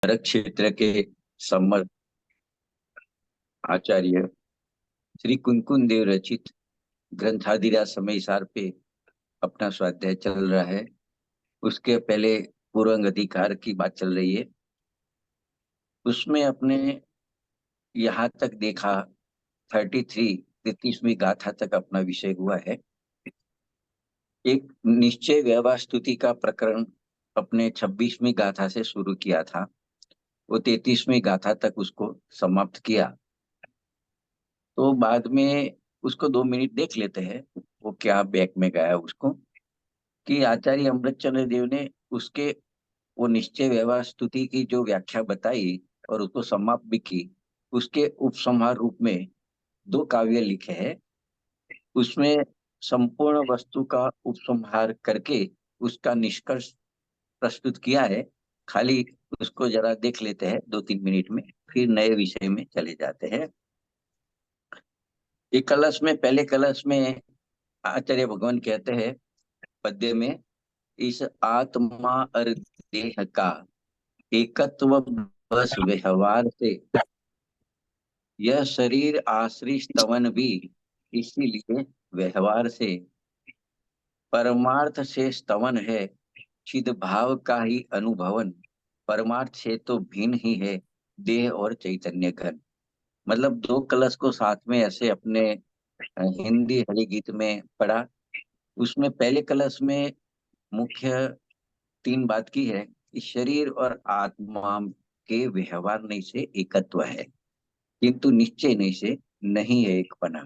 भरत क्षेत्र के सम्मत आचार्य श्री कुंकुन देव रचित ग्रंथादिरा समय सार पे अपना स्वाध्याय चल रहा है। उसके पहले पूर्वांग अधिकार की बात चल रही है। उसमें अपने यहाँ तक देखा 33वीं गाथा तक अपना विषय हुआ है। एक निश्चय व्यवहार स्तुति का प्रकरण अपने 26वीं गाथा से शुरू किया था। वो 33वीं गाथा तक उसको समाप्त किया। तो बाद में उसको 2 मिनट देख लेते हैं वो क्या बैक में गया उसको, कि आचार्य अमृतचंद्र देव ने उसके वो निश्चय व्यवहार स्तुति की जो व्याख्या बताई और उसको समाप्त भी की। उसके उपसंहार रूप में 2 काव्य लिखे हैं। उसमें संपूर्ण वस्तु का उपसंहार करके उसका निष्कर्ष प्रस्तुत किया है। खाली उसको जरा देख लेते हैं 2-3 मिनट में, फिर नए विषय में चले जाते हैं। एक कलश में, पहले कलश में आचार्य भगवान कहते हैं पद्य में, इस आत्मा और देह का एकत्व बस व्यवहार से, यह शरीर आश्रित स्तवन भी इसीलिए व्यवहार से, परमार्थ से स्तवन है चिद भाव का ही अनुभवन, परमार्थ से तो भिन्न ही है देह और चैतन्य घन। मतलब 2 कलश को साथ में ऐसे अपने हिंदी हरि गीत में पढ़ा। उसमें पहले कलश में मुख्य 3 बात की है कि शरीर और आत्मा के व्यवहार नहीं से एकत्व है, किंतु निश्चय नहीं से नहीं है एक पना।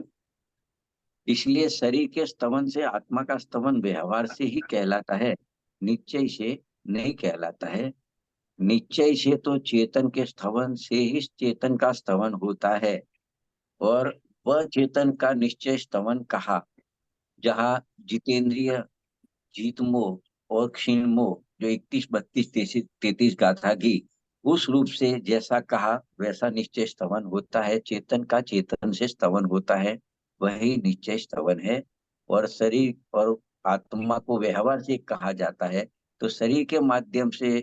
इसलिए शरीर के स्तवन से आत्मा का स्तवन व्यवहार से ही कहलाता है, निश्चय से नहीं कहलाता है। निश्चय से तो चेतन के स्तवन से ही चेतन का स्तवन होता है, और वह चेतन का निश्चय स्तवन कहा जहाँ जितेंद्रिय, जीत मोह और क्षीण मोह जो 31, 32, 33 गाथा की उस रूप से जैसा कहा वैसा निश्चय स्तवन होता है। चेतन का चेतन से स्तवन होता है, वही निश्चय स्तवन है। और शरीर और आत्मा को व्यवहार से कहा जाता है, तो शरीर के माध्यम से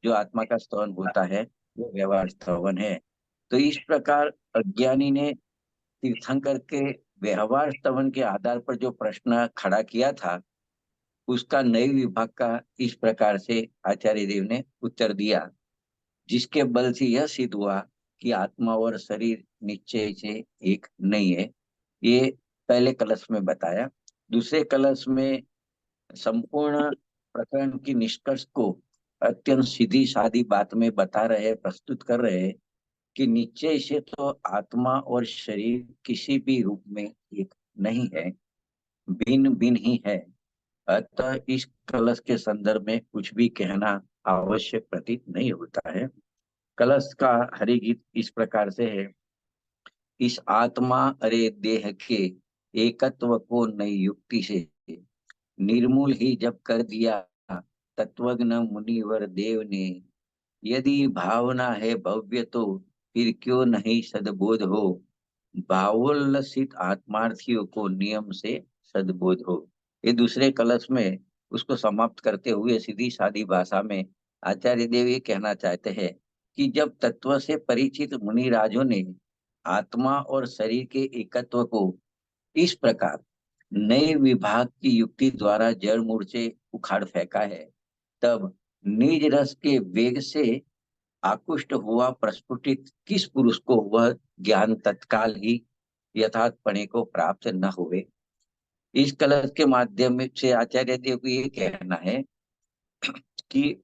जो आत्मा का स्तवन होता है वो व्यवहार स्तवन है। तो इस प्रकार अज्ञानी ने तीर्थंकर के व्यवहार स्तवन के आधार पर जो प्रश्न खड़ा किया था, उसका नए विभाग का इस प्रकार से आचार्य देव ने उत्तर दिया, जिसके बल से यह सिद्ध हुआ कि आत्मा और शरीर निश्चय से एक नहीं है। ये पहले कलश में बताया। दूसरे कलश में संपूर्ण प्रकरण की निष्कर्ष को अत्यंत सीधी सादी बात में बता रहे, प्रस्तुत कर रहे हैं कि निश्चय से तो आत्मा और शरीर किसी भी रूप में एक नहीं है, भिन्न भिन्न ही है। अतः इस कलश के संदर्भ में कुछ भी कहना आवश्यक प्रतीत नहीं होता है। कलश का हरि गीत इस प्रकार से है, इस आत्मा अरे देह के एकत्व को नई युक्ति से निर्मूल ही जब कर दिया तत्वज्ञ मुनिवर देव ने, यदि भावना है भव्य तो फिर क्यों नहीं सद्बोध हो, भावोल्लसित आत्मार्थियों को नियम से सद्बोध हो। ये दूसरे कलश में उसको समाप्त करते हुए सीधी सादी भाषा में आचार्य देव ये कहना चाहते हैं कि जब तत्व से परिचित मुनि राजों ने आत्मा और शरीर के एकत्व को इस प्रकार नए विभाग की युक्ति द्वारा जड़ मूल से उखाड़ फेंका है, तब निज रस के वेग से आकुष्ट हुआ प्रस्फुटित किस पुरुष को वह ज्ञान तत्काल ही यथार्थपणे को प्राप्त न हुए। इस कलश के माध्यम से आचार्य देव को ये कहना है कि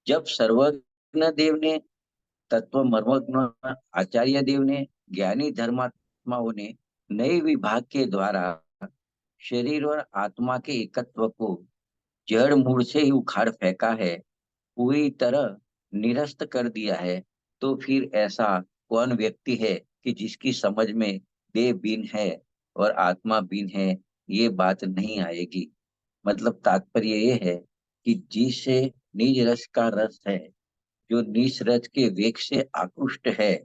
जब सर्वज्ञ देव ने, तत्व मर्मज्ञ आचार्य देव ने, ज्ञानी धर्मात्माओं ने नए विभाग के द्वारा शरीर और आत्मा के एकत्व को जड़ मूल से ही उखाड़ फेंका है, पूरी तरह निरस्त कर दिया है, तो फिर ऐसा कौन व्यक्ति है कि जिसकी समझ में देह बीन है और आत्मा बीन है, ये बात नहीं आएगी। मतलब तात्पर्य ये है कि जिसे निज रस का रस है, जो निज रस के वेग से आकृष्ट है,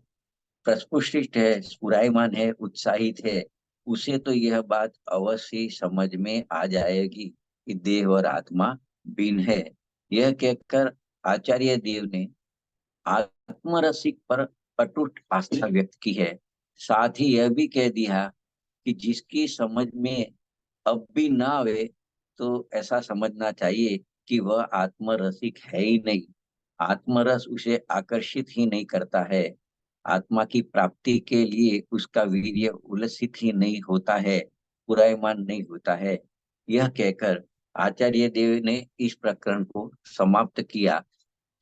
प्रस्फुटित है, स्फुरायमान है, उत्साहित है, उसे तो यह बात अवश्य ही समझ में आ जाएगी कि देह और आत्मा भिन्न है। यह कहकर आचार्य देव ने आत्मरसिक पर अटूट आस्था व्यक्त की है। साथ ही यह भी कह दिया कि जिसकी समझ में अब भी ना आवे तो ऐसा समझना चाहिए कि वह आत्मरसिक है ही नहीं। आत्मरस उसे आकर्षित ही नहीं करता है। आत्मा की प्राप्ति के लिए उसका वीर्य उल्लसित ही नहीं होता है, पुरायमान नहीं होता है। यह कहकर आचार्य देव ने इस प्रकरण को समाप्त किया।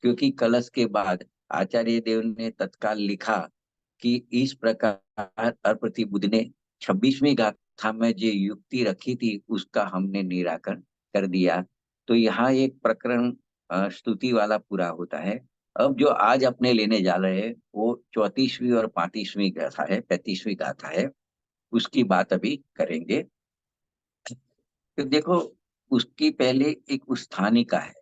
क्योंकि कलश के बाद आचार्य देव ने तत्काल लिखा कि इस प्रकार अप्रतिबुद्ध ने 26वीं गाथा में जो युक्ति रखी थी उसका हमने निराकरण कर दिया। तो यहाँ एक प्रकरण स्तुति वाला पूरा होता है। अब जो आज अपने लेने जा रहे हैं वो 34वीं और 35वीं गाथा है, 35वीं गाथा है, उसकी बात अभी करेंगे। तो देखो, उसकी पहले एक उस्थानिका है।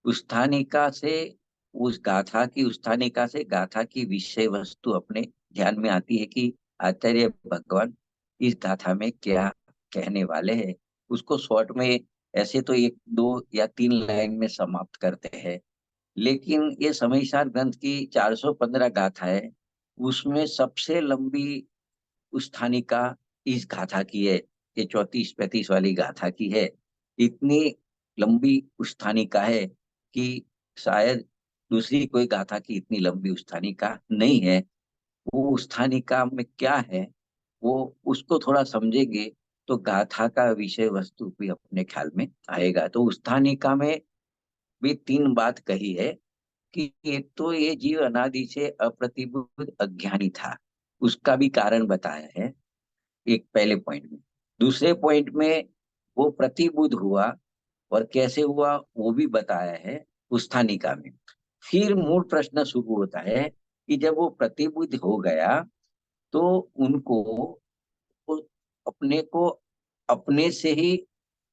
उस्थानिका से उस गाथा की उस्थानिका से गाथा की विषय वस्तु अपने ध्यान में आती है कि आचार्य भगवान इस गाथा में क्या कहने वाले हैं। उसको शॉर्ट में ऐसे तो एक दो या तीन लाइन में समाप्त करते हैं, लेकिन ये समयसार ग्रंथ की 415 गाथा है। उसमें सबसे लंबी उस्थानिका इस गाथा की है। ये 34-35 वाली गाथा की है। इतनी लंबी उस्थानिका है कि शायद दूसरी कोई गाथा की इतनी लंबी उस्थानिका नहीं है। वो उस्थानिका में क्या है, वो उसको थोड़ा समझेंगे तो गाथा का विषय वस्तु भी अपने ख्याल में आएगा। तो उस्थानिका में भी तीन बात कही है कि एक तो ये जीव अनादि से अप्रतिबुद्ध अज्ञानी था, उसका भी कारण बताया है एक पहले पॉइंट में। दूसरे पॉइंट में वो प्रतिबुद्ध हुआ, और कैसे हुआ वो भी बताया है उस्थानिका में। फिर मूल प्रश्न शुरू होता है कि जब वो प्रतिबुद्ध हो गया तो उनको वो अपने को अपने से ही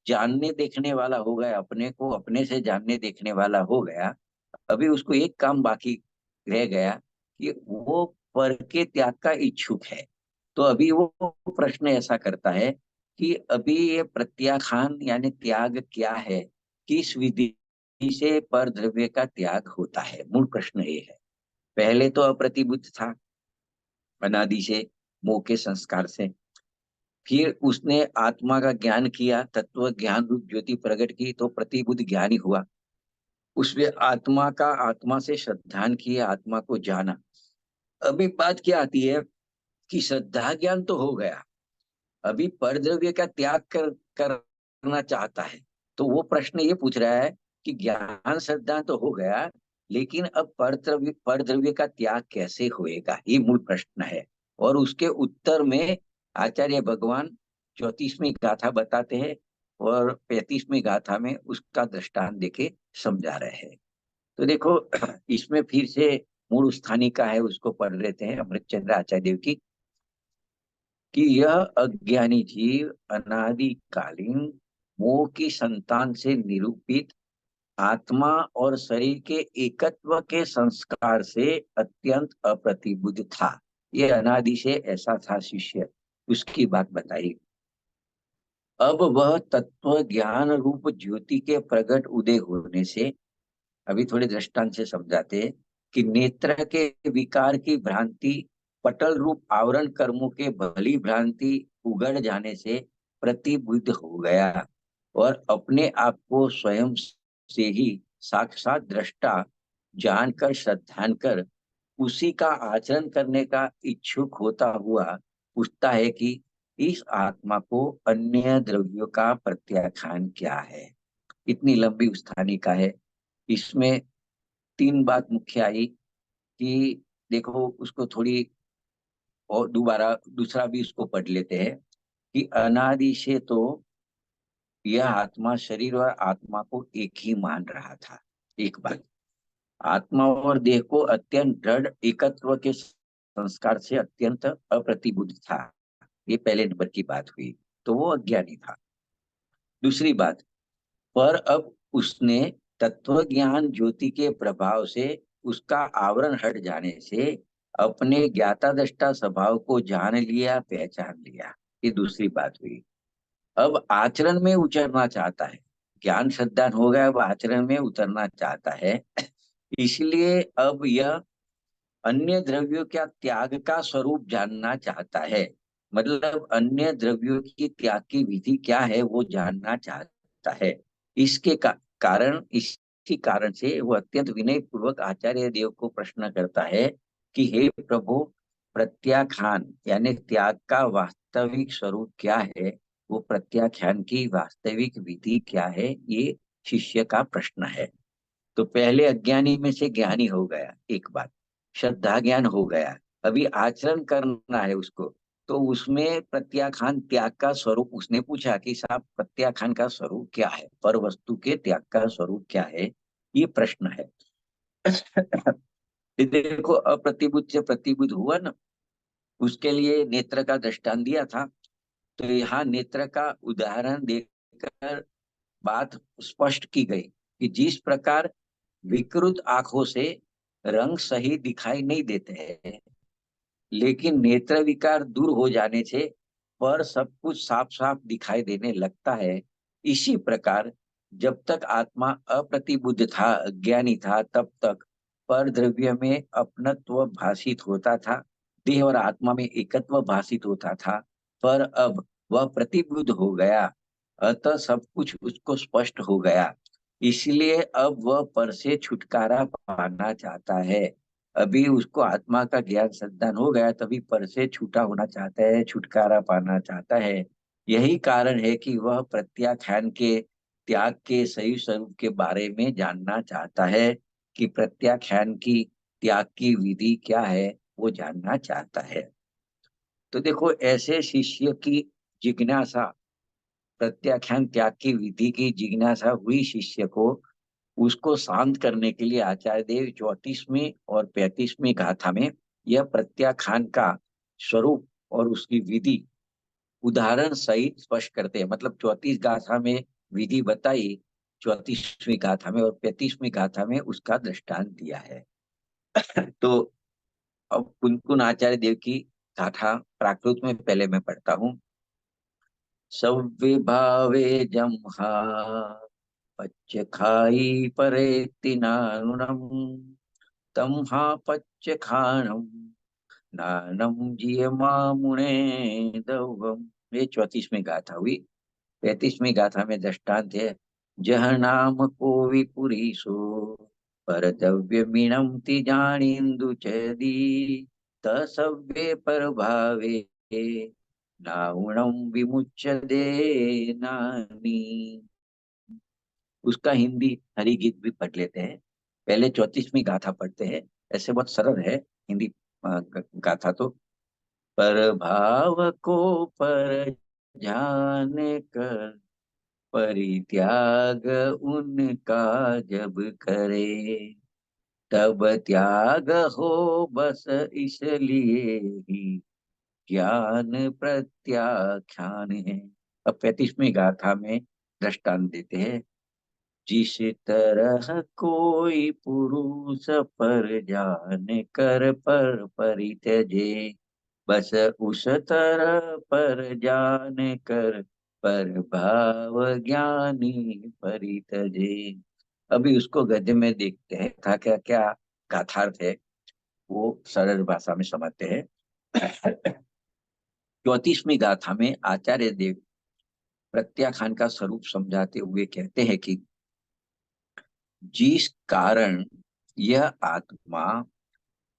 जानने देखने वाला हो गया, अपने को अपने से जानने देखने वाला हो गया। अभी उसको एक काम बाकी रह गया कि वो पर के त्याग का इच्छुक है। तो अभी वो प्रश्न ऐसा करता है कि अभी ये प्रत्याखान यानी त्याग क्या है, किस विधि से पर द्रव्य का त्याग होता है। मूल प्रश्न ये है। पहले तो अप्रतिबुद्ध था अनादि से, मोह के संस्कार से। फिर उसने आत्मा का ज्ञान किया, तत्व ज्ञान रूप ज्योति प्रकट की तो प्रतिबुद्ध ज्ञानी हुआ। उसने आत्मा का आत्मा से श्रद्धान किया, आत्मा को जाना। अभी बात क्या आती है कि श्रद्धा ज्ञान तो हो गया, अभी परद्रव्य का त्याग करना चाहता है। तो वो प्रश्न ये पूछ रहा है कि ज्ञान श्रद्धा तो हो गया, लेकिन अब परद्रव्य का त्याग कैसे होएगा, ये मूल प्रश्न है। और उसके उत्तर में आचार्य भगवान 34वीं गाथा बताते हैं और 35वीं गाथा में उसका दृष्टांत देके समझा रहे हैं। तो देखो, इसमें फिर से मूल स्थानिका है, उसको पढ़ लेते हैं अमृतचंद्र आचार्य देव की। कि यह अज्ञानी जीव अनादिकालीन मोह की संतान से निरूपित आत्मा और शरीर के एकत्व के संस्कार से अत्यंत अप्रतिबुद्ध था। ये अनादि से ऐसा था शिष्य। उसकी बात बताई। अब वह तत्व ज्ञान रूप ज्योति के प्रकट उदय होने से, अभी थोड़े दृष्टांत से समझाते हैं कि नेत्र के विकार की भ्रांति पटल रूप आवरण कर्मों के भली भ्रांति उगड़ जाने से प्रतिबुद्ध हो गया और अपने आप को स्वयं से ही साक्षात दृष्टा जानकर श्रद्धांकर उसी का आचरण करने का इच्छुक होता हुआ पूछता है कि इस आत्मा को अन्य द्रव्यों का प्रत्याख्यान क्या है। इतनी लंबी उस्थानी का है। इसमें तीन बात मुख्य आई कि देखो, उसको थोड़ी और दोबारा दूसरा भी उसको पढ़ लेते हैं कि अनादि से तो यह आत्मा शरीर और आत्मा को एक ही मान रहा था। एक बात, आत्मा और देह को अत्यंत दृढ़ एकत्व के संस्कार से अत्यंत अप्रतिबुद्ध था। ये पहले नंबर की बात हुई। तो वो अज्ञानी था। दूसरी बात, पर अब उसने तत्व ज्ञान ज्योति के प्रभाव से उसका आवरण हट जाने से अपने ज्ञाता दृष्टा स्वभाव को जान लिया, पहचान लिया। ये दूसरी बात हुई। अब आचरण में उतरना चाहता है। ज्ञान श्रद्धा हो गया, अब आचरण में उतरना चाहता है। इसलिए अब यह अन्य द्रव्यों का त्याग का स्वरूप जानना चाहता है। मतलब अन्य द्रव्यों की त्याग की विधि क्या है वो जानना चाहता है। इसके इसी कारण से वो अत्यंत विनय पूर्वक आचार्य देव को प्रश्न करता है कि हे प्रभु, प्रत्याख्यान यानी त्याग का वास्तविक स्वरूप क्या है, वो प्रत्याख्यान की वास्तविक विधि क्या है, ये शिष्य का प्रश्न है। तो पहले अज्ञानी में से ज्ञानी हो गया, एक बात, श्रद्धा ज्ञान हो गया, अभी आचरण करना है उसको। तो उसमें प्रत्याख्यान त्याग का स्वरूप उसने पूछा कि साहब प्रत्याख्यान का स्वरूप क्या है, पर वस्तु के त्याग का स्वरूप क्या है, ये प्रश्न है। ये देखो, अप्रतिबुद्ध से प्रतिबुद्ध हुआ ना, उसके लिए नेत्र का दृष्टांत दिया था। तो यहाँ नेत्र का उदाहरण देकर बात स्पष्ट की गई कि जिस प्रकार विकृत आंखों से रंग सही दिखाई नहीं देते हैं, लेकिन नेत्र विकार दूर हो जाने से पर सब कुछ साफ साफ दिखाई देने लगता है। इसी प्रकार जब तक आत्मा अप्रतिबुद्ध था, अज्ञानी था, तब तक पर द्रव्य में अपनत्व भाषित होता था, देह और आत्मा में एकत्व भाषित होता था। पर अब वह प्रतिबुद्ध हो गया, अतः सब कुछ उसको स्पष्ट हो गया। इसलिए अब वह पर से छुटकारा पाना चाहता है। अभी उसको आत्मा का ज्ञान संतान हो गया, तभी पर से छूटा होना चाहता है, छुटकारा पाना चाहता है। यही कारण है कि वह प्रत्याख्यान के त्याग के सही स्वरूप के बारे में जानना चाहता है, कि प्रत्याख्यान की त्याग की विधि क्या है, वो जानना चाहता है। तो देखो, ऐसे शिष्य की जिज्ञासा, प्रत्याख्यान त्याग की विधि की जिज्ञासा हुई शिष्य को, उसको शांत करने के लिए आचार्य देव 34वीं और 35वीं गाथा में यह प्रत्याख्यान का स्वरूप और उसकी विधि उदाहरण सहित स्पष्ट करते हैं। मतलब 34 गाथा में विधि बताई, 34वीं गाथा में और 35वीं गाथा में उसका दृष्टांत दिया है। तो अब कुनकुन आचार्य देव की गाथा प्राकृत में पहले मैं पढ़ता हूँ। सविभावे जम्हा पच्च खाई परेति नानुनम तम्हा पच्च खानम नानम जियमा मुने दवम। ये 34वीं गाथा हुई। 35वीं गाथा में दृष्टांत है। जह नाम को विपुरीसो पर द्रव्य मीणम ति जानिंदु चदी तसव्ये पर भावे नाउणम विमुच्य दे नानी। उसका हिंदी हरि गीत भी पढ़ लेते हैं। पहले 34वीं गाथा पढ़ते हैं। ऐसे बहुत सरल है हिंदी गाथा तो। पर भाव को पर जाने कर परित्याग उनका जब करे, तब त्याग हो बस इसलिए ही ज्ञान प्रत्याख्यान है। अब 35वीं गाथा में दृष्टांत देते हैं। जिस तरह कोई पुरुष पर जान कर पर परित्यजे, बस उस तरह पर जान कर पर भाव ज्ञानी परितजे। अभी उसको गद्य में देखते हैं था क्या क्या गाथार्थ है, वो सरल भाषा में समझते हैं। 34वीं गाथा में आचार्य देव प्रत्याख्यान का स्वरूप समझाते हुए कहते हैं कि जिस कारण यह आत्मा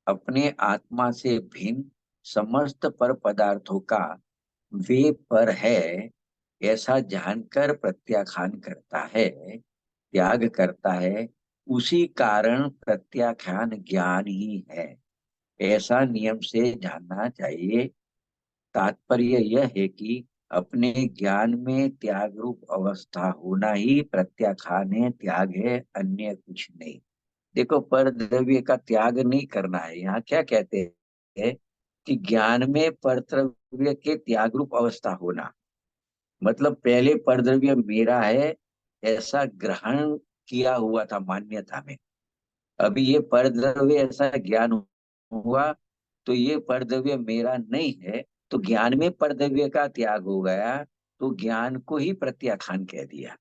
अपने आत्मा से भिन्न समस्त पर पदार्थों का वे पर है, ऐसा जानकर प्रत्याख्यान करता है, त्याग करता है, उसी कारण प्रत्याख्यान ज्ञान ही है, ऐसा नियम से जानना चाहिए। तात्पर्य यह है कि अपने ज्ञान में त्याग रूप अवस्था होना ही प्रत्याख्यान है, त्याग है, अन्य कुछ नहीं। देखो, पर द्रव्य का त्याग नहीं करना है। यहाँ क्या कहते हैं कि ज्ञान में पर द्रव्य के त्याग रूप अवस्था होना, मतलब पहले पर द्रव्य मेरा है ऐसा ग्रहण किया हुआ था मान्यता में। अभी ये पर द्रव्य ऐसा ज्ञान हुआ, तो ये पर द्रव्य मेरा नहीं है, तो ज्ञान में पर द्रव्य का त्याग हो गया, तो ज्ञान को ही प्रत्याख्यान कह दिया,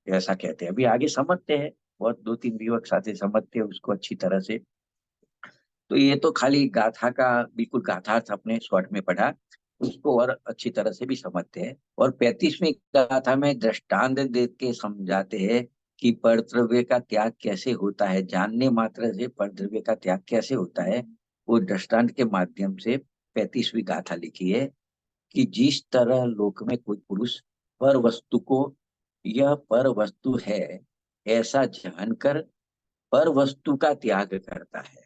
ऐसा कहते हैं। अभी आगे समझते हैं, बहुत 2-3 विवक साथी समझते हैं उसको अच्छी तरह से। तो तो ये तो खाली गाथा का बिल्कुल गाथार्थ अपने शॉर्ट में पढ़ा, उसको और अच्छी तरह से भी समझते हैं। और 35वीं गाथा में दृष्टांत दे के समझाते हैं कि परद्रव्य का त्याग कैसे होता है, जानने मात्र से परद्रव्य का त्याग कैसे होता है। वो दृष्टांत के माध्यम से 35वीं गाथा लिखी है कि जिस तरह लोक में कोई पुरुष पर वस्तु को यह पर वस्तु है ऐसा जानकर पर वस्तु का त्याग करता है,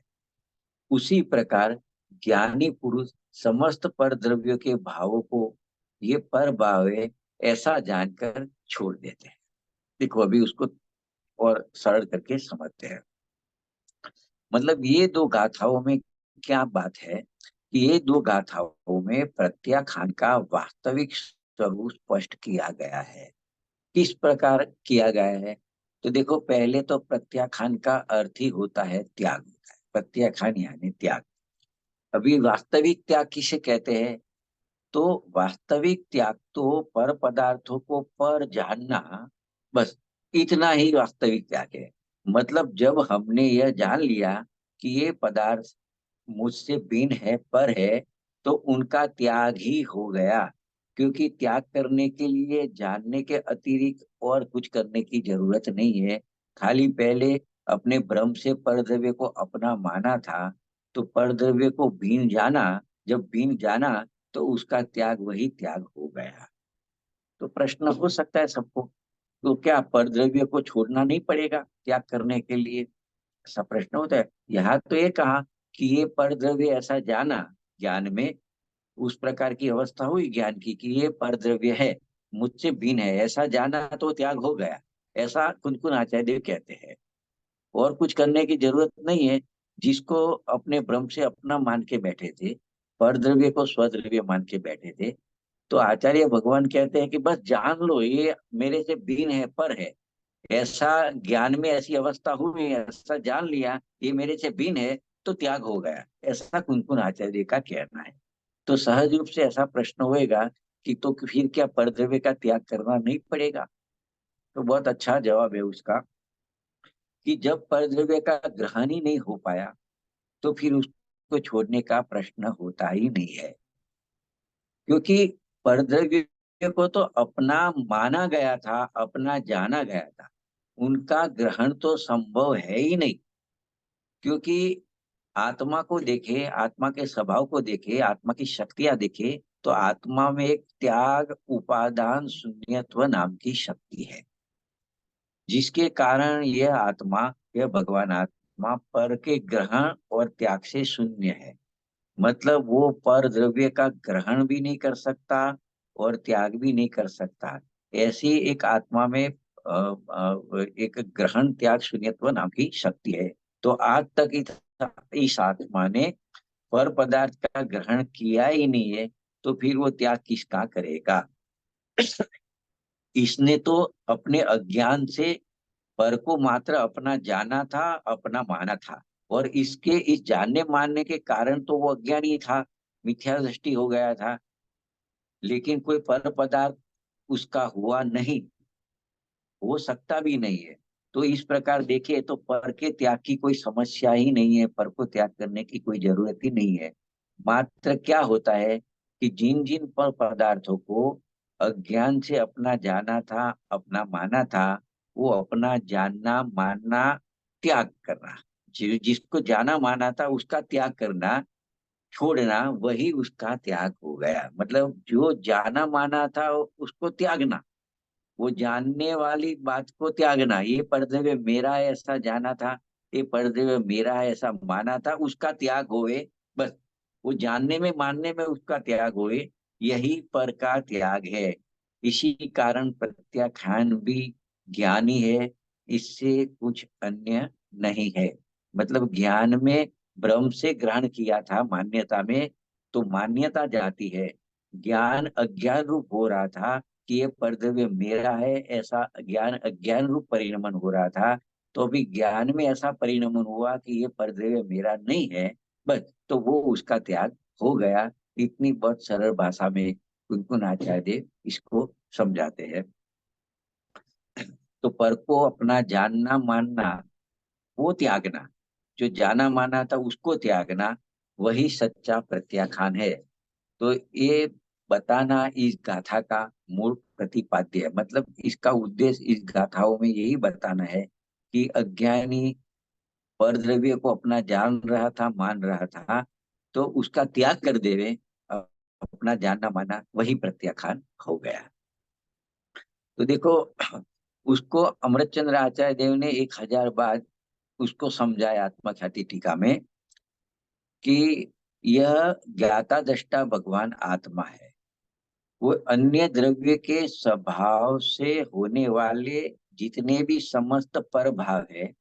उसी प्रकार ज्ञानी पुरुष समस्त पर द्रव्यों के भावों को ये पर भाव है ऐसा जानकर छोड़ देते हैं। देखो अभी उसको और सरल करके समझते हैं। मतलब ये दो गाथाओं में क्या बात है कि ये दो गाथाओं में प्रत्याख्यान का वास्तविक स्वरूप स्पष्ट किया गया है। किस प्रकार किया गया है? तो देखो पहले तो प्रत्याख्यान का अर्थ ही होता है त्याग होता है, प्रत्याख्यान यानी त्याग। अभी वास्तविक त्याग किसे कहते हैं? तो वास्तविक त्याग तो पर पदार्थों को पर जानना, बस इतना ही वास्तविक त्याग है। मतलब जब हमने यह जान लिया कि ये पदार्थ मुझसे भिन्न है, पर है, तो उनका त्याग ही हो गया। क्योंकि त्याग करने के लिए जानने के अतिरिक्त और कुछ करने की जरूरत नहीं है। खाली पहले अपने भ्रम से परद्रव्य को अपना माना था, तो परद्रव्य को भिन्न जाना, जब भिन्न जाना तो उसका त्याग वही त्याग हो गया। तो प्रश्न हो सकता है सबको, तो क्या परद्रव्य को छोड़ना नहीं पड़ेगा त्याग करने के लिए? ऐसा प्रश्न होता है। यहाँ तो ये कहा कि ये परद्रव्य ऐसा जाना, ज्ञान में उस प्रकार की अवस्था हुई ज्ञान की कि ये परद्रव्य है, मुझसे भिन्न है, ऐसा जाना तो त्याग हो गया। ऐसा कुनकुन आचार्य देव कहते हैं। और कुछ करने की जरूरत नहीं है। जिसको अपने भ्रम से अपना मान के बैठे थे, परद्रव्य को स्वद्रव्य मान के बैठे थे, तो आचार्य भगवान कहते हैं कि बस जान लो ये मेरे से भिन्न है, पर है। ऐसा ज्ञान में ऐसी अवस्था हुई, ऐसा जान लिया ये मेरे से भिन्न है, तो त्याग हो गया। ऐसा कुनकुन आचार्य का कहना है। तो सहज रूप से ऐसा प्रश्न होएगा कि तो फिर क्या परद्रव्य का त्याग करना नहीं पड़ेगा? तो बहुत अच्छा जवाब है उसका कि जब परद्रव्य का ग्रहण ही नहीं हो पाया, तो फिर उसको छोड़ने का प्रश्न होता ही नहीं है। क्योंकि परद्रव्य को तो अपना माना गया था, अपना जाना गया था, उनका ग्रहण तो संभव है ही नहीं। क्योंकि आत्मा को देखे, आत्मा के स्वभाव को देखे, आत्मा की शक्तियां देखे, तो आत्मा में एक त्याग उपादान शून्यत्व नाम की शक्ति है, जिसके कारण यह आत्मा, यह भगवान आत्मा पर के ग्रहण और त्याग से शून्य है। मतलब वो पर द्रव्य का ग्रहण भी नहीं कर सकता और त्याग भी नहीं कर सकता। ऐसी एक आत्मा में एक ग्रहण त्याग शून्यत्व नाम की शक्ति है। तो आज तक इस आत्मा ने पर पदार्थ का ग्रहण किया ही नहीं है, तो फिर वो त्याग किसका करेगा? इसने तो अपने अज्ञान से पर को मात्र अपना जाना था, अपना माना था। और इसके इस जानने मानने के कारण तो वो अज्ञानी था, मिथ्या दृष्टि हो गया था। लेकिन कोई पर पदार्थ उसका हुआ नहीं, हो सकता भी नहीं है। तो इस प्रकार देखिए तो पर के त्याग की कोई समस्या ही नहीं है, पर को त्याग करने की कोई जरूरत ही नहीं है। मात्र क्या होता है कि जिन जिन पर पदार्थों को अज्ञान से अपना जाना था, अपना माना था, वो अपना जानना मानना त्याग करना, जिसको जाना माना था उसका त्याग करना, छोड़ना, वही उसका त्याग हो गया। मतलब जो जाना माना था उसको त्यागना, वो जानने वाली बात को त्यागना, ये पर्दे मेरा है ऐसा जाना था, ये पर्दे मेरा है ऐसा माना था, उसका त्याग होए। बस वो जानने में मानने में उसका त्याग होए, यही पर का त्याग है। इसी कारण प्रत्याख्यान भी ज्ञानी है, इससे कुछ अन्य नहीं है। मतलब ज्ञान में भ्रम से ग्रहण किया था मान्यता में, तो मान्यता जाती है। ज्ञान अज्ञान रूप हो रहा था कि ये परद्रव्य मेरा है, ऐसा ज्ञान अज्ञान रूप परिणमन हो रहा था। तो अभी ज्ञान में ऐसा परिणमन हुआ कि ये परद्रव्य मेरा नहीं है, बस तो वो उसका त्याग हो गया। इतनी बहुत सरल भाषा में कुनकुन आचार्य देव इसको समझाते हैं। तो पर को अपना जानना मानना, वो त्यागना, जो जाना माना था उसको त्यागना, वही सच्चा प्रत्याख्यान है। तो ये बताना इस गाथा का मूल प्रतिपाद्य है। मतलब इसका उद्देश्य इस गाथाओं में यही बताना है कि अज्ञानी पर द्रव्य को अपना जान रहा था, मान रहा था, तो उसका त्याग कर देवे, अपना जानना माना वही प्रत्याख्यान हो गया। तो देखो, उसको अमृतचंद्र आचार्य देव ने 1000 बाद उसको समझाया आत्मख्याति टीका में कि यह ज्ञाता दृष्टा भगवान आत्मा है। वो अन्य द्रव्य के स्वभाव से होने वाले जितने भी समस्त पर भाव है,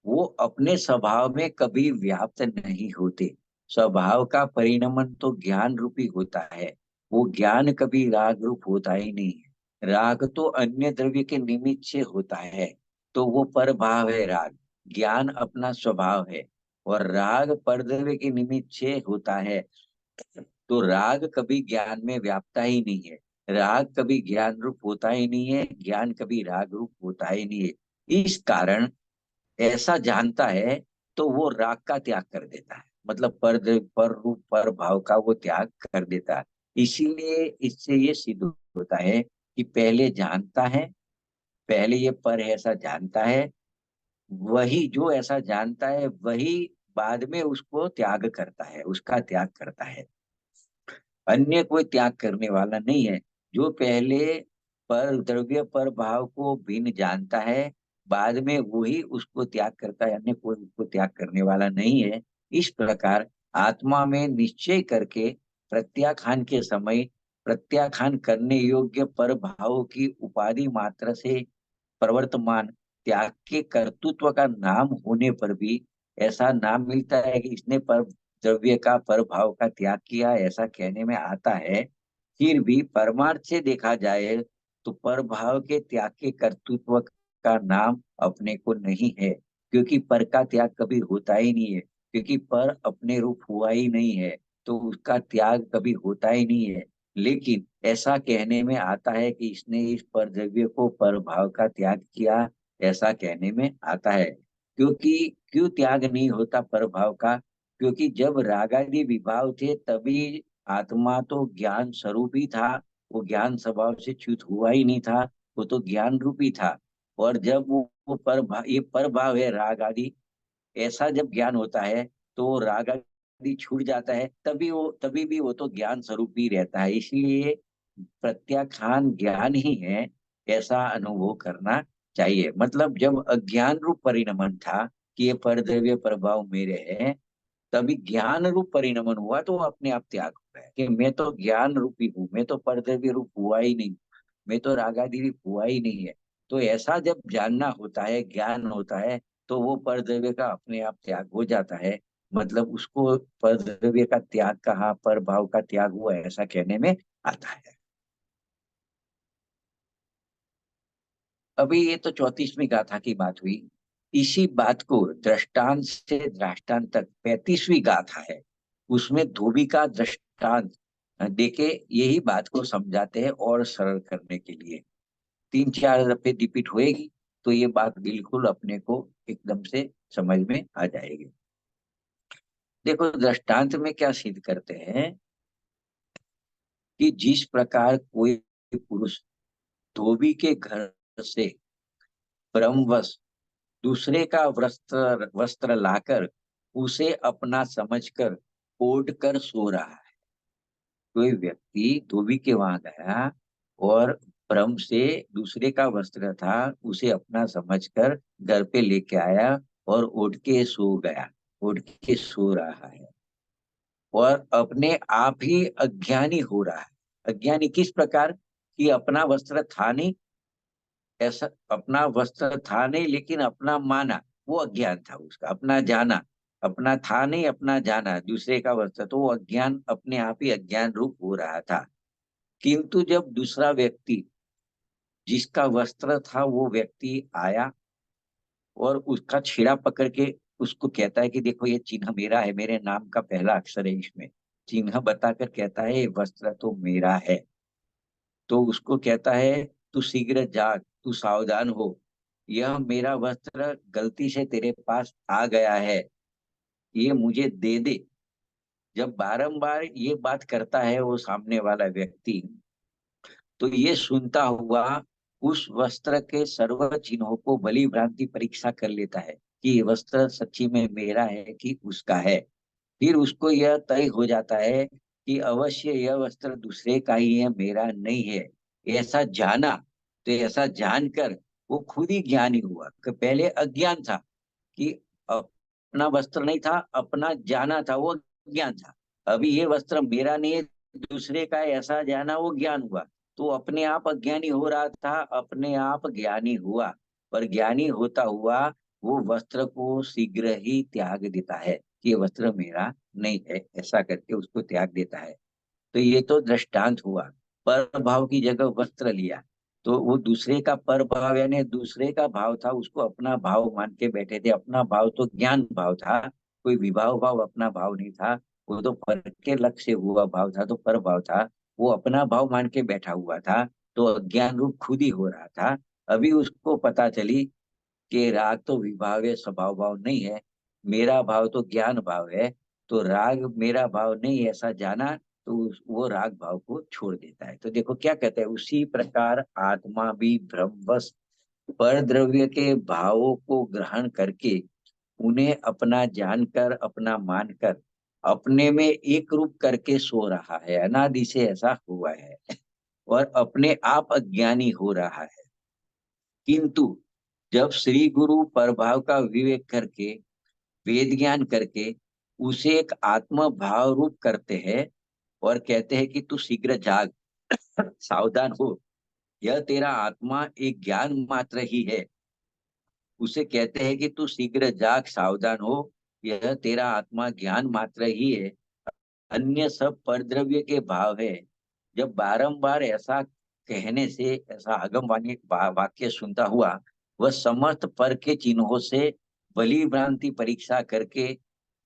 वो अपने स्वभाव में कभी व्याप्त नहीं होते। स्वभाव का परिणमन तो ज्ञान रूपी होता है, वो ज्ञान कभी राग रूप होता ही नहीं है। राग तो अन्य द्रव्य के निमित्त से होता है, तो वो पर भाव है राग। ज्ञान अपना स्वभाव है, और राग पर द्रव्य के निमित्त से होता है। तो राग कभी ज्ञान में व्यापता ही नहीं है, राग कभी ज्ञान रूप होता ही नहीं है, ज्ञान कभी राग रूप होता ही नहीं है। इस कारण ऐसा जानता है तो वो राग का त्याग कर देता है, मतलब पर रूप पर भाव का वो त्याग कर देता है। इसीलिए इससे ये सिद्ध होता है कि पहले जानता है, पहले ये पर है ऐसा जानता है, वही जो ऐसा जानता है वही बाद में उसको त्याग करता है, उसका त्याग करता है। अन्य कोई त्याग करने वाला नहीं है। जो पहले पर द्रव्य पर भाव को भिन्न जानता है, बाद में वही उसको त्याग करता है, अन्य कोई उसको त्याग करने वाला नहीं है। इस प्रकार आत्मा में निश्चय करके प्रत्याख्यान के समय प्रत्याख्यान करने योग्य पर भाव की उपाधि मात्र से प्रवर्तमान त्याग के कर्तृत्व का नाम होने पर भी ऐसा नाम मिलता है कि इसने पर द्रव्य का पर भाव का त्याग किया, ऐसा कहने में आता है। फिर भी परमार्थ से देखा जाए तो पर भाव के त्याग के कर्तृत्व का नाम अपने को नहीं है, क्योंकि पर का त्याग कभी होता ही नहीं है, क्योंकि पर अपने रूप हुआ ही नहीं है, तो उसका त्याग कभी होता ही नहीं है। लेकिन ऐसा कहने में आता है कि इसने इस पर द्रव्य को पर भाव का त्याग किया, ऐसा कहने में आता है। क्योंकि क्यों त्याग नहीं होता पर भाव का? क्योंकि जब रागादि विभाव थे तभी आत्मा तो ज्ञान स्वरूप ही था, वो ज्ञान स्वभाव से च्युत हुआ ही नहीं था, वो तो ज्ञान रूपी था। और जब वो पर भाव, ये पर भाव है राग आदि, ऐसा जब ज्ञान होता है तो वो राग आदि छूट जाता है, तभी भी वो तो ज्ञान स्वरूप ही रहता है। इसलिए प्रत्याख्यान ज्ञान ही है, ऐसा अनुभव करना चाहिए। मतलब जब अज्ञान रूप परिणमन था कि ये परद्रव्य प्रभाव मेरे है, तभी ज्ञान रूप परिणमन हुआ तो वो अपने आप त्याग हो गया कि मैं तो ज्ञान रूपी हूँ, मैं तो परद्रव्य रूप हुआ ही नहीं, मैं तो रागादि रूप हुआ ही नहीं है। तो ऐसा जब जानना होता है, ज्ञान होता है, तो वो परद्रव्य का अपने आप त्याग हो जाता है। मतलब उसको परद्रव्य का त्याग कहाँ, पर भाव का त्याग हुआ ऐसा कहने में आता है। अभी ये तो 34वीं गाथा की बात हुई। इसी बात को दृष्टांत से दृष्टांत तक 35वीं गाथा है, उसमें धोबी का दृष्टांत देके यही बात को समझाते हैं और सरल करने के लिए। 3-4 दफे रिपीट होएगी तो ये बात बिल्कुल अपने को एकदम से समझ में आ जाएगी। देखो, दृष्टांत में क्या सिद्ध करते हैं कि जिस प्रकार कोई पुरुष धोबी के घर से ब्रह्मवश दूसरे का वस्त्र वस्त्र लाकर उसे अपना समझकर ओढ़ कर सो रहा है। कोई व्यक्ति धोबी के वहां गया और भ्रम से दूसरे का वस्त्र था उसे अपना समझकर घर पे लेके आया और ओढ़ के सो गया, ओढ़ के सो रहा है, और अपने आप ही अज्ञानी हो रहा है। अज्ञानी किस प्रकार? कि अपना वस्त्र था नहीं, ऐसा अपना वस्त्र था नहीं लेकिन अपना माना, वो अज्ञान था उसका। अपना जाना, अपना था नहीं अपना जाना दूसरे का वस्त्र, तो वो अज्ञान अपने आप ही अज्ञान रूप हो रहा था। किंतु जब दूसरा व्यक्ति जिसका वस्त्र था वो व्यक्ति आया और उसका छेड़ा पकड़ के उसको कहता है कि देखो ये चिन्ह मेरा है, मेरे नाम का पहला अक्षर है इसमें, चिन्ह बताकर कहता है ये वस्त्र तो मेरा है, तो उसको कहता है तू शीघ्र जाग, तू सावधान हो, यह मेरा वस्त्र गलती से तेरे पास आ गया है, ये मुझे दे दे। जब बारंबार ये बात करता है वो सामने वाला व्यक्ति, तो ये सुनता हुआ उस वस्त्र के सर्व चिन्हों को भली भ्रांति परीक्षा कर लेता है कि ये वस्त्र सच्ची में मेरा है कि उसका है। फिर उसको यह तय हो जाता है कि अवश्य यह वस्त्र दूसरे का ही है, मेरा नहीं है। ऐसा जाना, तो ऐसा जानकर वो खुद ही ज्ञानी हुआ कि पहले अज्ञान था कि अपना वस्त्र नहीं था, अपना जाना था, वो ज्ञान था। अभी ये वस्त्र मेरा नहीं है, दूसरे का है, ऐसा जाना, वो ज्ञान हुआ। तो अपने आप अज्ञानी हो रहा था, अपने आप ज्ञानी हुआ। पर ज्ञानी होता हुआ वो वस्त्र को शीघ्र ही त्याग देता है कि ये वस्त्र मेरा नहीं है, ऐसा करके उसको त्याग देता है। तो ये तो दृष्टांत हुआ। पर भाव की जगह वस्त्र लिया, तो वो दूसरे का पर भाव यानी दूसरे का भाव था, उसको अपना भाव मान के बैठे थे। अपना भाव तो ज्ञान भाव था, कोई विभाव भाव अपना भाव नहीं था। वो तो पर के लक्ष्य हुआ भाव था, तो पर भाव था। वो अपना भाव मान के बैठा हुआ था, तो अज्ञान रूप खुद ही हो रहा था। अभी उसको पता चली कि राग तो विभाव है, स्वभाव भाव नहीं है, मेरा भाव तो ज्ञान भाव है। तो राग मेरा भाव नहीं, ऐसा जाना, तो वो राग भाव को छोड़ देता है। तो देखो क्या कहते हैं, उसी प्रकार आत्मा भी ब्रह्मवश पर द्रव्य के भावों को ग्रहण करके उन्हें अपना जानकर, अपना मानकर, अपने में एक रूप करके सो रहा है। अनादि से ऐसा हुआ है और अपने आप अज्ञानी हो रहा है। किंतु जब श्री गुरु प्रभाव का विवेक करके, वेद ज्ञान करके उसे एक आत्म भाव रूप करते हैं और कहते हैं कि तू शीघ्र जाग, सावधान हो, यह तेरा आत्मा एक ज्ञान मात्र ही है। उसे कहते हैं कि तू शीघ्र जाग, सावधान हो, यह तेरा आत्मा ज्ञान मात्र ही है, अन्य सब परद्रव्य के भाव है। जब बारंबार ऐसा कहने से, ऐसा आगम वाणी वाक्य सुनता हुआ, वह समस्त पर के चिन्हों से भली भ्रांति परीक्षा करके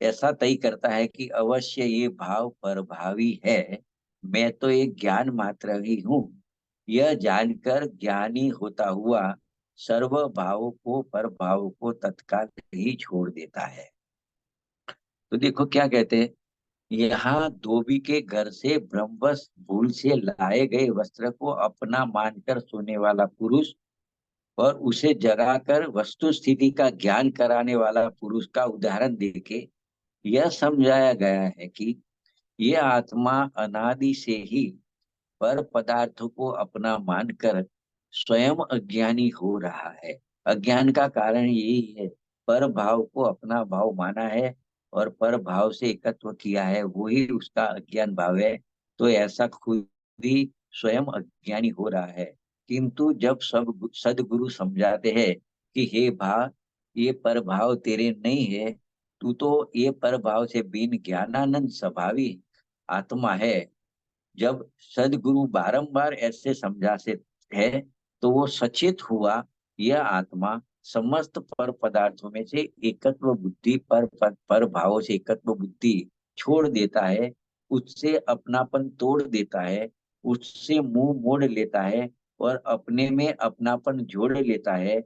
ऐसा तय करता है कि अवश्य ये भाव परभावी है, मैं तो एक ज्ञान मात्र ही हूँ। यह जानकर ज्ञानी होता हुआ सर्व भावों को, पर भावों को तत्काल ही छोड़ देता है। तो देखो क्या कहते हैं, यहाँ धोबी के घर से ब्रह्मवश भूल से लाए गए वस्त्र को अपना मानकर सोने वाला पुरुष और उसे जगाकर वस्तु स्थिति का ज्ञान कराने वाला पुरुष का उदाहरण देके यह समझाया गया है कि यह आत्मा अनादि से ही पर पदार्थों को अपना मानकर स्वयं अज्ञानी हो रहा है। अज्ञान का कारण यही है, पर भाव को अपना भाव माना है और पर भाव से एकत्व किया है, वही उसका अज्ञान भाव है। तो ऐसा खुद ही स्वयं अज्ञानी हो रहा है। किंतु जब सब सदगुरु समझाते हैं कि हे भा, ये पर भाव तेरे नहीं है, तू तो ये पर भाव से बिन ज्ञानानंद स्वभावी आत्मा है। जब सदगुरु बारंबार ऐसे समझा से है, तो वो सचेत हुआ, यह आत्मा समस्त पर पदार्थों में से एकत्व बुद्धि पर भावों से एकत्व बुद्धि छोड़ देता है, उससे अपनापन तोड़ देता है, उससे मुंह मोड़ लेता है और अपने में अपनापन जोड़ लेता है।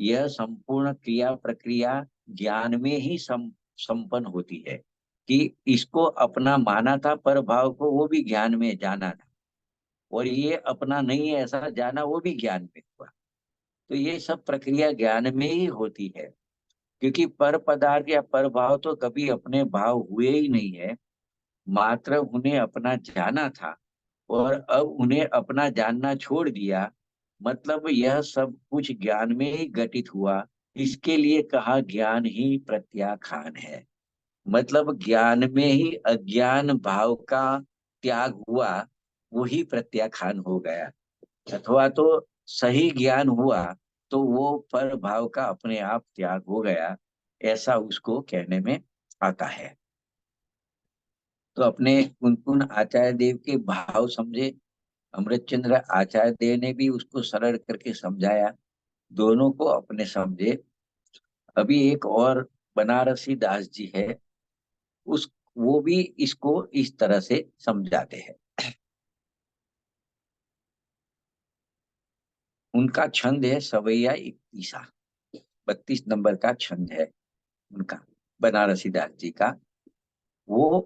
यह संपूर्ण क्रिया प्रक्रिया ज्ञान में ही संपन्न होती है। कि इसको अपना माना था, पर भाव को वो भी ज्ञान में जाना था, और ये अपना नहीं है ऐसा जाना, वो भी ज्ञान में हुआ। तो ये सब प्रक्रिया ज्ञान में ही होती है। क्योंकि पर पदार्थ या पर भाव तो कभी अपने भाव हुए ही नहीं है, मात्र उन्हें अपना जाना था और अब उन्हें अपना जानना छोड़ दिया। मतलब यह सब कुछ ज्ञान में ही घटित हुआ। इसके लिए कहा ज्ञान ही प्रत्याखान है। मतलब ज्ञान में ही अज्ञान भाव का त्याग हुआ, वही प्रत्याखान हो गया। अथवा तो सही ज्ञान हुआ, तो वो पर भाव का अपने आप त्याग हो गया, ऐसा उसको कहने में आता है। तो अपने कुनकुन आचार्य देव के भाव समझे, अमृतचंद्र आचार्य देव ने भी उसको सरल करके समझाया, दोनों को अपने समझे। अभी एक और बनारसी दास जी है, उस वो भी इसको इस तरह से समझाते हैं। उनका छंद है सवैया 31। 32 नंबर का छंद है उनका, बनारसीदास जी का। वो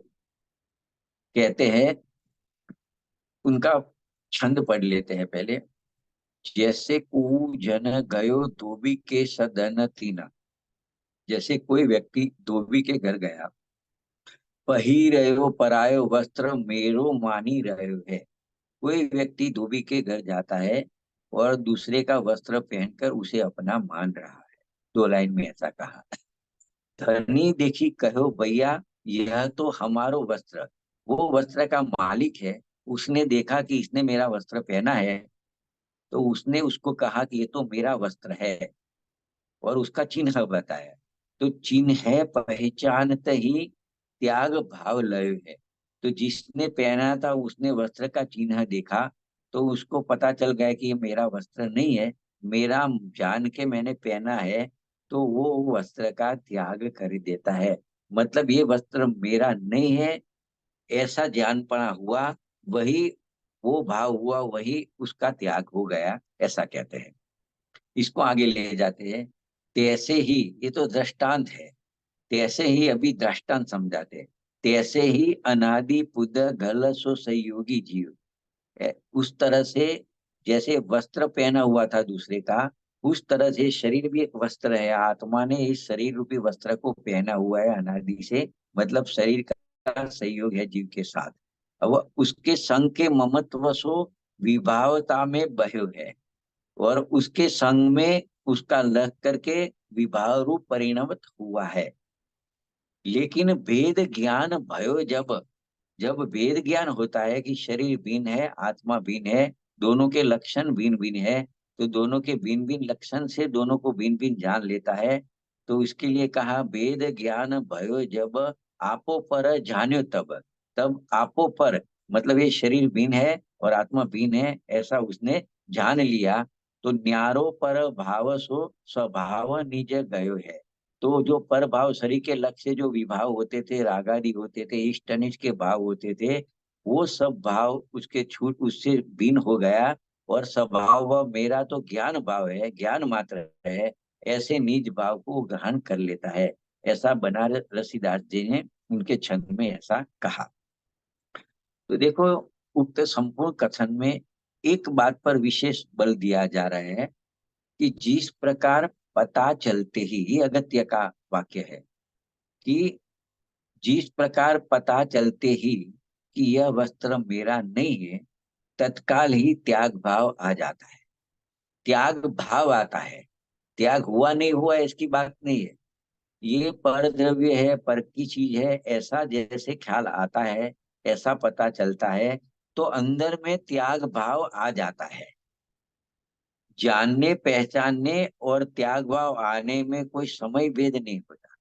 कहते हैं, उनका छंद पढ़ लेते हैं पहले। जैसे को जन गयो धोबी के सदन तीना। जैसे कोई व्यक्ति धोबी के घर गया, पही रहो परायो वस्त्र मेरो मानी रहो है। कोई व्यक्ति धोबी के घर जाता है और दूसरे का वस्त्र पहनकर उसे अपना मान रहा है। 2 लाइन में ऐसा कहा। धनी देखी कहो भैया, यह तो हमारो वस्त्र। वो वस्त्र का मालिक है, उसने देखा कि इसने मेरा वस्त्र पहना है, तो उसने उसको कहा कि ये तो मेरा वस्त्र है, और उसका चिन्ह बताया। तो चिन्ह है पहचानत ही त्याग भाव लय है। तो जिसने पहना था उसने वस्त्र का चिन्ह देखा, तो उसको पता चल गया कि ये मेरा वस्त्र नहीं है, मेरा जान के मैंने पहना है, तो वो वस्त्र का त्याग कर देता है। मतलब ये वस्त्र मेरा नहीं है, ऐसा जान पड़ा हुआ, वही वो भाव हुआ, वही उसका त्याग हो गया, ऐसा कहते हैं। इसको आगे ले जाते हैं। तैसे ही, ये तो दृष्टांत है, तैसे ही अभी दृष्टांत समझाते हैं। तैसे ही अनादि पुद घल सो संयोगी जीव। उस तरह से जैसे वस्त्र पहना हुआ था दूसरे का, उस तरह से शरीर भी एक वस्त्र है। आत्मा ने इस शरीर रूपी वस्त्र को पहना हुआ है अनादि से। मतलब शरीर का संयोग है जीव के साथ। अब उसके संग के ममत्व सो विभावता में बह्यो है, और उसके संग में उसका लग करके विभाव रूप परिणमित हुआ है। लेकिन भेद ज्ञान भयो जब, जब भेद ज्ञान होता है कि शरीर भिन्न है आत्मा भिन्न है, दोनों के लक्षण भिन्न भिन्न है, तो दोनों के भिन्न भिन्न लक्षण से दोनों को भिन्न भिन्न जान लेता है। तो इसके लिए कहा भेद ज्ञान भयो जब, आपो पर जान्यो तब। तब आपो पर, मतलब ये शरीर भिन्न है और आत्मा भिन्न है, ऐसा उसने जान लिया। तो न्यारो पर भाव सो स्वभाव निज गयो है। तो जो पर भाव शरीर के लक्ष्य जो विभाव होते थे, रागादि होते थे, इष्ट अनिष्ट के भाव होते थे, वो सब भाव उसके छूट उससे भिन्न हो गया। और स्वभाव वह मेरा तो ज्ञान भाव है, ज्ञान मात्र है, ऐसे निज भाव को ग्रहण कर लेता है। ऐसा बनारस रसीदास जी ने उनके छंद में ऐसा कहा। तो देखो, उक्त संपूर्ण कथन में एक बात पर विशेष बल दिया जा रहा है कि जिस प्रकार पता चलते ही, ये अगत्य का वाक्य है, कि जिस प्रकार पता चलते ही कि यह वस्त्र मेरा नहीं है, तत्काल ही त्याग भाव आ जाता है। त्याग भाव आता है, त्याग हुआ नहीं हुआ इसकी बात नहीं है। ये पर द्रव्य है, पर की चीज है, ऐसा जैसे ख्याल आता है, ऐसा पता चलता है, तो अंदर में त्याग भाव आ जाता है। जानने पहचानने और त्याग भाव आने में कोई समय भेद नहीं होता।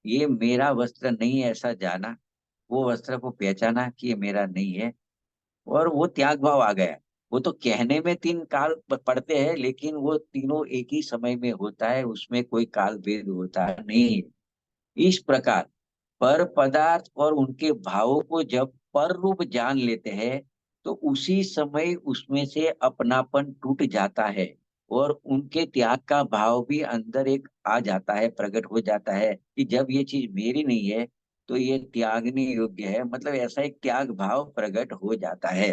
ये मेरा वस्त्र नहीं है ऐसा जाना, वो वस्त्र को पहचाना कि ये मेरा नहीं है, और वो त्याग भाव आ गया। वो तो कहने में 3 काल पड़ते हैं, लेकिन वो तीनों एक ही समय में होता है, उसमें कोई काल भेद होता नहीं। इस प्रकार पर पदार्थ और उनके भावों को जब पर रूप जान लेते हैं, तो उसी समय उसमें से अपनापन टूट जाता है, और उनके त्याग का भाव भी अंदर एक आ जाता है, प्रकट हो जाता है कि जब ये चीज मेरी नहीं है, तो ये त्यागने योग्य है। मतलब ऐसा एक त्याग भाव प्रकट हो जाता है।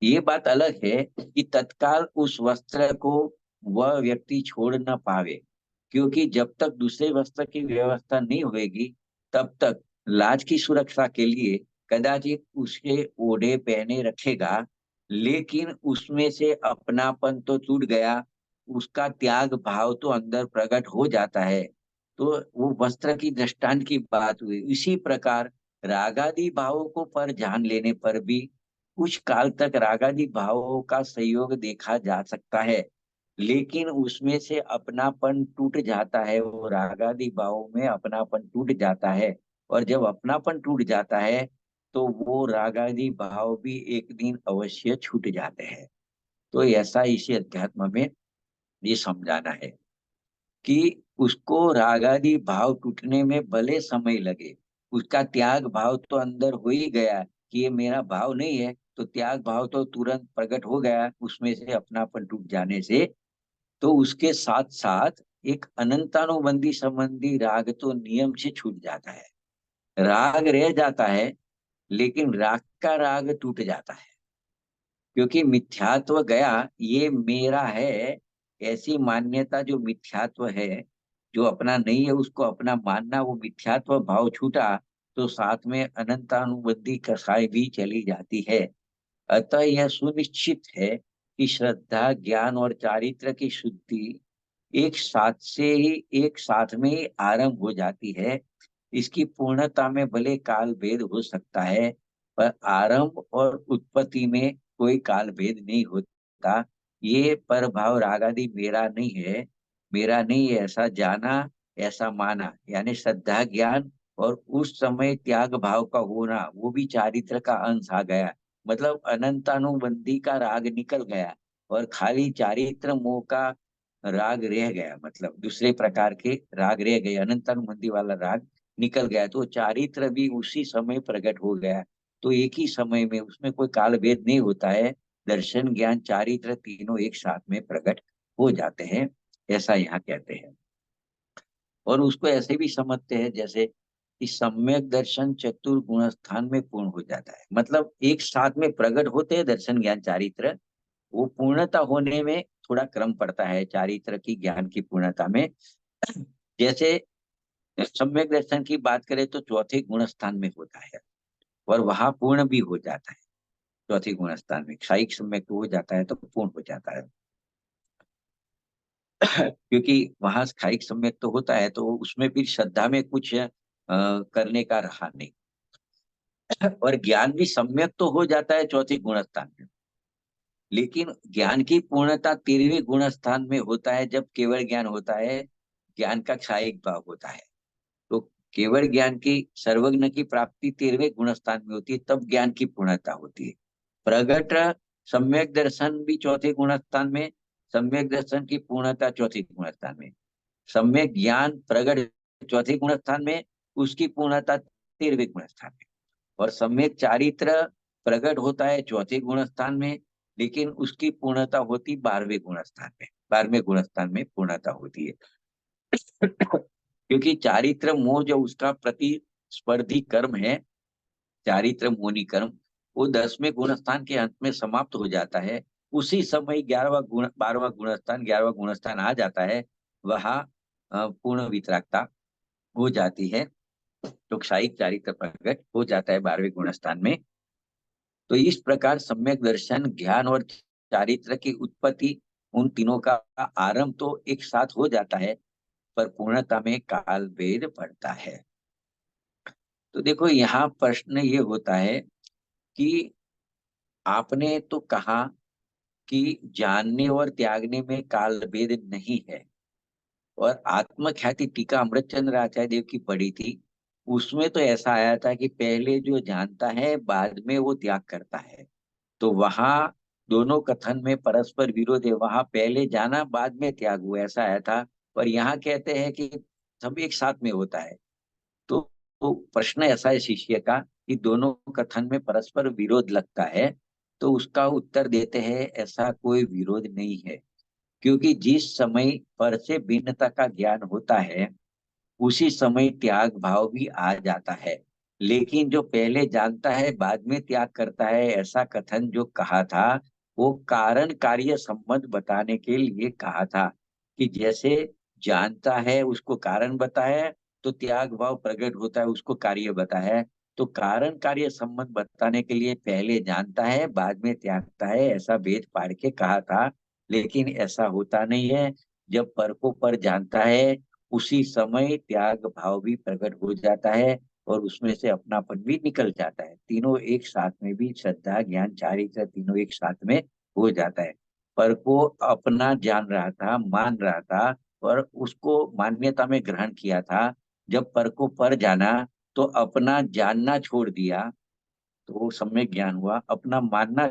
ये बात अलग है कि तत्काल उस वस्त्र को वह व्यक्ति छोड़ न पावे, क्योंकि जब तक दूसरे वस्त्र की व्यवस्था नहीं होगी, तब तक लाज की सुरक्षा के लिए कदाचित उसके ओढ़े पहने रखेगा, लेकिन उसमें से अपनापन तो टूट गया, उसका त्याग भाव तो अंदर प्रकट हो जाता है। तो वो वस्त्र की दृष्टांत की बात हुई। इसी प्रकार रागादि भावों को पर जान लेने पर भी कुछ काल तक रागादि भावों का संयोग देखा जा सकता है, लेकिन उसमें से अपनापन टूट जाता है, वो रागादि भावों में अपनापन टूट जाता है। और जब अपनापन टूट जाता है, तो वो रागादि भाव भी एक दिन अवश्य छूट जाते हैं। तो ऐसा इसी अध्यात्म में ये समझाना है कि उसको रागादि भाव टूटने में भले समय लगे, उसका त्याग भाव तो अंदर हो ही गया कि ये मेरा भाव नहीं है, तो त्याग भाव तो तुरंत प्रकट हो गया उसमें से अपनापन टूट जाने से। तो उसके साथ साथ एक अनंतानुबंधी संबंधी राग तो नियम से छूट जाता है। राग रह जाता है लेकिन राग का राग टूट जाता है, क्योंकि मिथ्यात्व गया, ये मेरा है, ऐसी मान्यता जो मिथ्यात्व है, जो अपना नहीं है उसको अपना मानना, वो मिथ्यात्व भाव छूटा, तो साथ में अनंतानुबंधी कसाई भी चली जाती है। अतः यह सुनिश्चित है कि श्रद्धा, ज्ञान और चारित्र की शुद्धि एक साथ में ही आरंभ हो जाती है। इसकी पूर्णता में भले काल भेद हो सकता है, पर आरंभ और उत्पत्ति में कोई काल भेद नहीं होता। ये पर भाव रागादि मेरा नहीं है, मेरा नहीं है ऐसा जाना, ऐसा माना, यानी श्रद्धा, ज्ञान और उस समय त्याग भाव का होना, वो भी चारित्र का अंश आ गया। मतलब अनंतानुबंधी का राग निकल गया और खाली चारित्र मोह का राग रह गया, मतलब दूसरे प्रकार के राग रह गए, अनंतानुबंधी वाला राग निकल गया, तो चारित्र भी उसी समय प्रकट हो गया। तो एक ही समय में, उसमें कोई काल भेद नहीं होता है, दर्शन, ज्ञान, चारित्र तीनों एक साथ में प्रकट हो जाते हैं, ऐसा यहाँ कहते हैं। और उसको ऐसे भी समझते हैं जैसे कि सम्यक दर्शन चतुर्गुण स्थान में पूर्ण हो जाता है, मतलब एक साथ में प्रकट होते हैं दर्शन, ज्ञान, चारित्र। वो पूर्णता होने में थोड़ा क्रम पड़ता है चारित्र की, ज्ञान की पूर्णता में। जैसे सम्यक दर्शन की बात करें तो चौथे गुण स्थान में होता है और वहां पूर्ण भी हो जाता है। चौथे गुण स्थान में क्षायिक सम्यक हो जाता है तो पूर्ण हो जाता है। क्योंकि वहां क्षायिक सम्यक तो होता है तो उसमें फिर श्रद्धा में कुछ करने का रहा नहीं। और ज्ञान भी सम्यक तो हो जाता है चौथे गुण स्थान में, लेकिन ज्ञान की पूर्णता 13वें गुण स्थान में होता है, जब केवल ज्ञान होता है, ज्ञान का क्षायिक भाव होता है। तो केवल ज्ञान की, सर्वज्ञ की प्राप्ति 13वें गुण स्थान में होती है, तब ज्ञान की पूर्णता होती है। प्रगट सम्यक दर्शन भी चौथे गुण स्थान में, सम्यक दर्शन की पूर्णता चौथे गुण स्थान में। सम्यक ज्ञान प्रगट चौथे गुण स्थान में, उसकी पूर्णता 13वें गुण स्थान में। और सम्यक चारित्र प्रकट होता है चौथे गुण स्थान में, लेकिन उसकी पूर्णता होती 12वें गुण स्थान में, 12वें गुण स्थान में पूर्णता होती है। क्योंकि चारित्र मोह जो उसका प्रतिस्पर्धी कर्म है, चारित्र मोहनी कर्म, वो 10वें गुण स्थान के अंत में समाप्त हो जाता है। उसी समय 12वां गुण स्थान, 11वां गुण स्थान आ जाता है, वहां पूर्ण वितरागता हो जाती है। तो क्षायिक चारित्र प्रकट हो जाता है 12वें गुण स्थान में। तो इस प्रकार सम्यक दर्शन, ज्ञान और चारित्र की उत्पत्ति, उन तीनों का आरंभ तो एक साथ हो जाता है, पर पूर्णता में काल भेद पड़ता है। तो देखो यहाँ प्रश्न ये होता है कि आपने तो कहा कि जानने और त्यागने में काल भेद नहीं है, और आत्मख्याति टीका अमृतचंद्र आचार्य देव की पढ़ी थी, उसमें तो ऐसा आया था कि पहले जो जानता है बाद में वो त्याग करता है। तो वहां दोनों कथन में परस्पर विरोध है, वहां पहले जाना बाद में त्याग हुआ, ऐसा आया था। पर यहाँ कहते हैं कि सब एक साथ में होता है। तो, तो प्रश्न ऐसा है शिष्य का कि दोनों कथन में परस्पर विरोध लगता है, तो उसका उत्तर देते हैं ऐसा कोई विरोध नहीं है। क्योंकि जिस समय पर से भिन्नता का ज्ञान होता है, उसी समय त्याग भाव भी आ जाता है। लेकिन जो पहले जानता है बाद में त्याग करता है, ऐसा कथन जो कहा था, वो कारण कार्य संबंध बताने के लिए कहा था। कि जैसे जानता है उसको कारण बताया, तो त्याग भाव प्रकट होता है उसको कार्य बताया है। तो कारण कार्य संबंध बताने के लिए पहले जानता है बाद में त्यागता है, ऐसा भेद पाड़ के कहा था। लेकिन ऐसा होता नहीं है। जब पर को पर जानता है, उसी समय त्याग भाव भी प्रकट हो जाता है और उसमें से अपनापन भी निकल जाता है। तीनों एक साथ में भी, श्रद्धा, ज्ञान, चारित्र तीनों एक साथ में हो जाता है। पर को अपना जान रहा था, मान रहा था, और उसको मान्यता में ग्रहण किया था। जब पर को पर जाना, तो अपना जानना छोड़ दिया, तो वो सम्यक ज्ञान हुआ। अपना मानना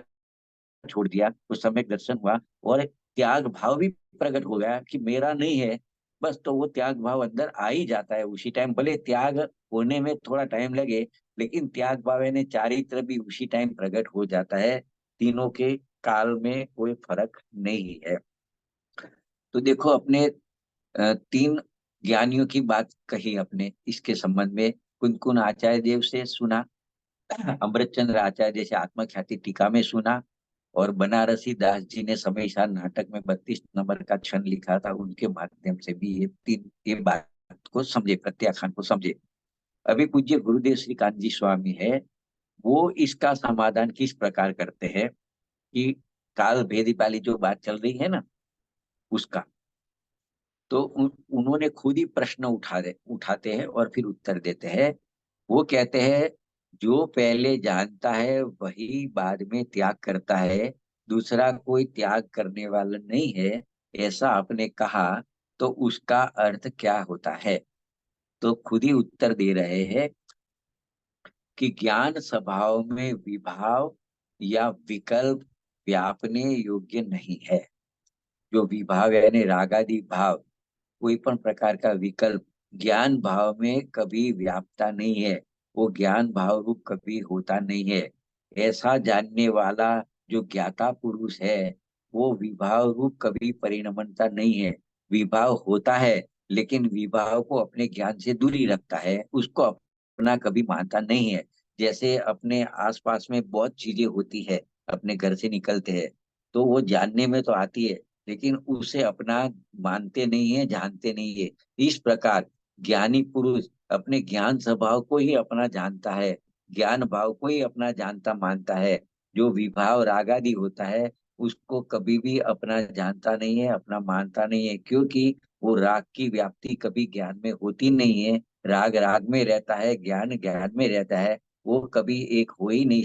छोड़ दिया, तो सम्यक दर्शन हुआ। और त्याग भाव भी प्रकट हो गया कि मेरा नहीं है, बस तो वो त्याग भाव अंदर आ ही जाता है उसी टाइम, भले त्याग होने में थोड़ा टाइम लगे, लेकिन त्याग भाव यानी चारित्र भी उसी टाइम प्रकट हो जाता है। तीनों के काल में कोई फर्क नहीं है। तो देखो अपने तीन ज्ञानियों की बात कही अपने इसके संबंध में। कुंदकुन आचार्य देव से सुना, अमृतचंद्र आचार्य से आत्मख्याति टीका में सुना, और बनारसी दास जी ने समय सार नाटक में 32 नंबर का क्षण लिखा था, उनके माध्यम से भी ये बात को समझे, प्रत्याख्यान को समझे। अभी पूज्य गुरुदेव श्री कांत जी स्वामी है, वो इसका समाधान किस प्रकार करते हैं कि काल भेदी वाली जो बात चल रही है ना उसका, तो उन्होंने खुद ही प्रश्न उठाते हैं और फिर उत्तर देते हैं। वो कहते हैं जो पहले जानता है वही बाद में त्याग करता है, दूसरा कोई त्याग करने वाला नहीं है, ऐसा आपने कहा, तो उसका अर्थ क्या होता है? तो खुद ही उत्तर दे रहे हैं कि ज्ञान स्वभाव में विभाव या विकल्प व्यापने योग्य नहीं है। जो विभाव यानी रागादि भाव, कोई पण प्रकार का विकल्प ज्ञान भाव में कभी व्यापता नहीं है, वो ज्ञान भाव रूप कभी होता नहीं है। ऐसा जानने वाला जो ज्ञाता पुरुष है, वो विभाव रूप कभी परिणमता नहीं है। विभाव होता है, लेकिन विभाव को अपने ज्ञान से दूरी रखता है, उसको अपना कभी मानता नहीं है। जैसे अपने आसपास में बहुत चीजें होती है, अपने घर से निकलते हैं तो वो जानने में तो आती है, लेकिन उसे अपना मानते नहीं है, जानते नहीं है। इस प्रकार ज्ञानी पुरुष अपने ज्ञान स्वभाव को ही अपना जानता है, ज्ञान भाव को ही अपना जानता मानता है। जो विभाव रागादि होता है उसको कभी भी अपना जानता नहीं है, अपना मानता नहीं है, क्योंकि वो राग की व्याप्ति कभी ज्ञान में होती नहीं है। राग राग में रहता है, ज्ञान ज्ञान में रहता है, वो कभी एक हो ही नहीं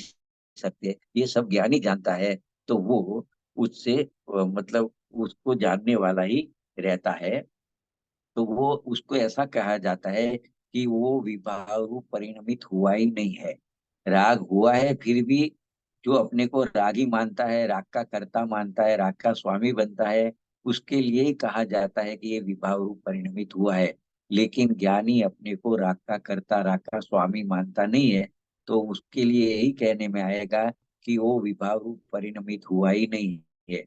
सकते, ये सब ज्ञानी जानता है। तो वो उससे मतलब उसको जानने वाला ही रहता है। तो वो उसको ऐसा कहा जाता है कि वो विभाव रूप परिणमित हुआ ही नहीं है। राग हुआ है फिर भी जो अपने को रागी मानता है, राग का कर्ता मानता है, राग का स्वामी बनता है, उसके लिए ही कहा जाता है कि ये विभाव रूप परिणमित हुआ है। लेकिन ज्ञानी अपने को राग का कर्ता, राग का स्वामी मानता नहीं है, तो उसके लिए यही कहने में आएगा कि वो विभाव रूप परिणमित हुआ ही नहीं है।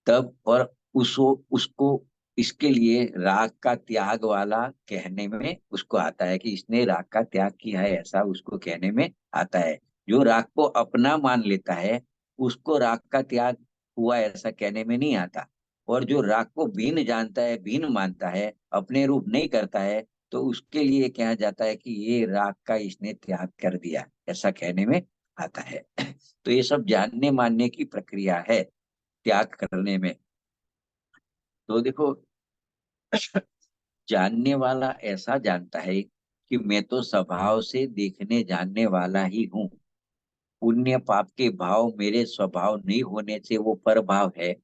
तब पर उसको इसके लिए राग का त्याग वाला कहने में उसको आता है कि इसने राग का त्याग किया है, ऐसा उसको कहने में आता है। जो राग को अपना मान लेता है उसको राग का त्याग हुआ ऐसा कहने में नहीं आता। और जो राग को भिन्न जानता है, भिन्न मानता है, अपने रूप नहीं करता है, तो उसके लिए कहा जाता है कि ये राग का इसने त्याग कर दिया, ऐसा कहने में आता है। तो ये सब जानने मानने की प्रक्रिया है त्याग करने में। तो देखो जानने वाला ऐसा जानता है कि मैं तो स्वभाव से देखने जानने वाला ही हूँ, पुण्य पाप के भाव मेरे स्वभाव नहीं होने से वो पर भाव है,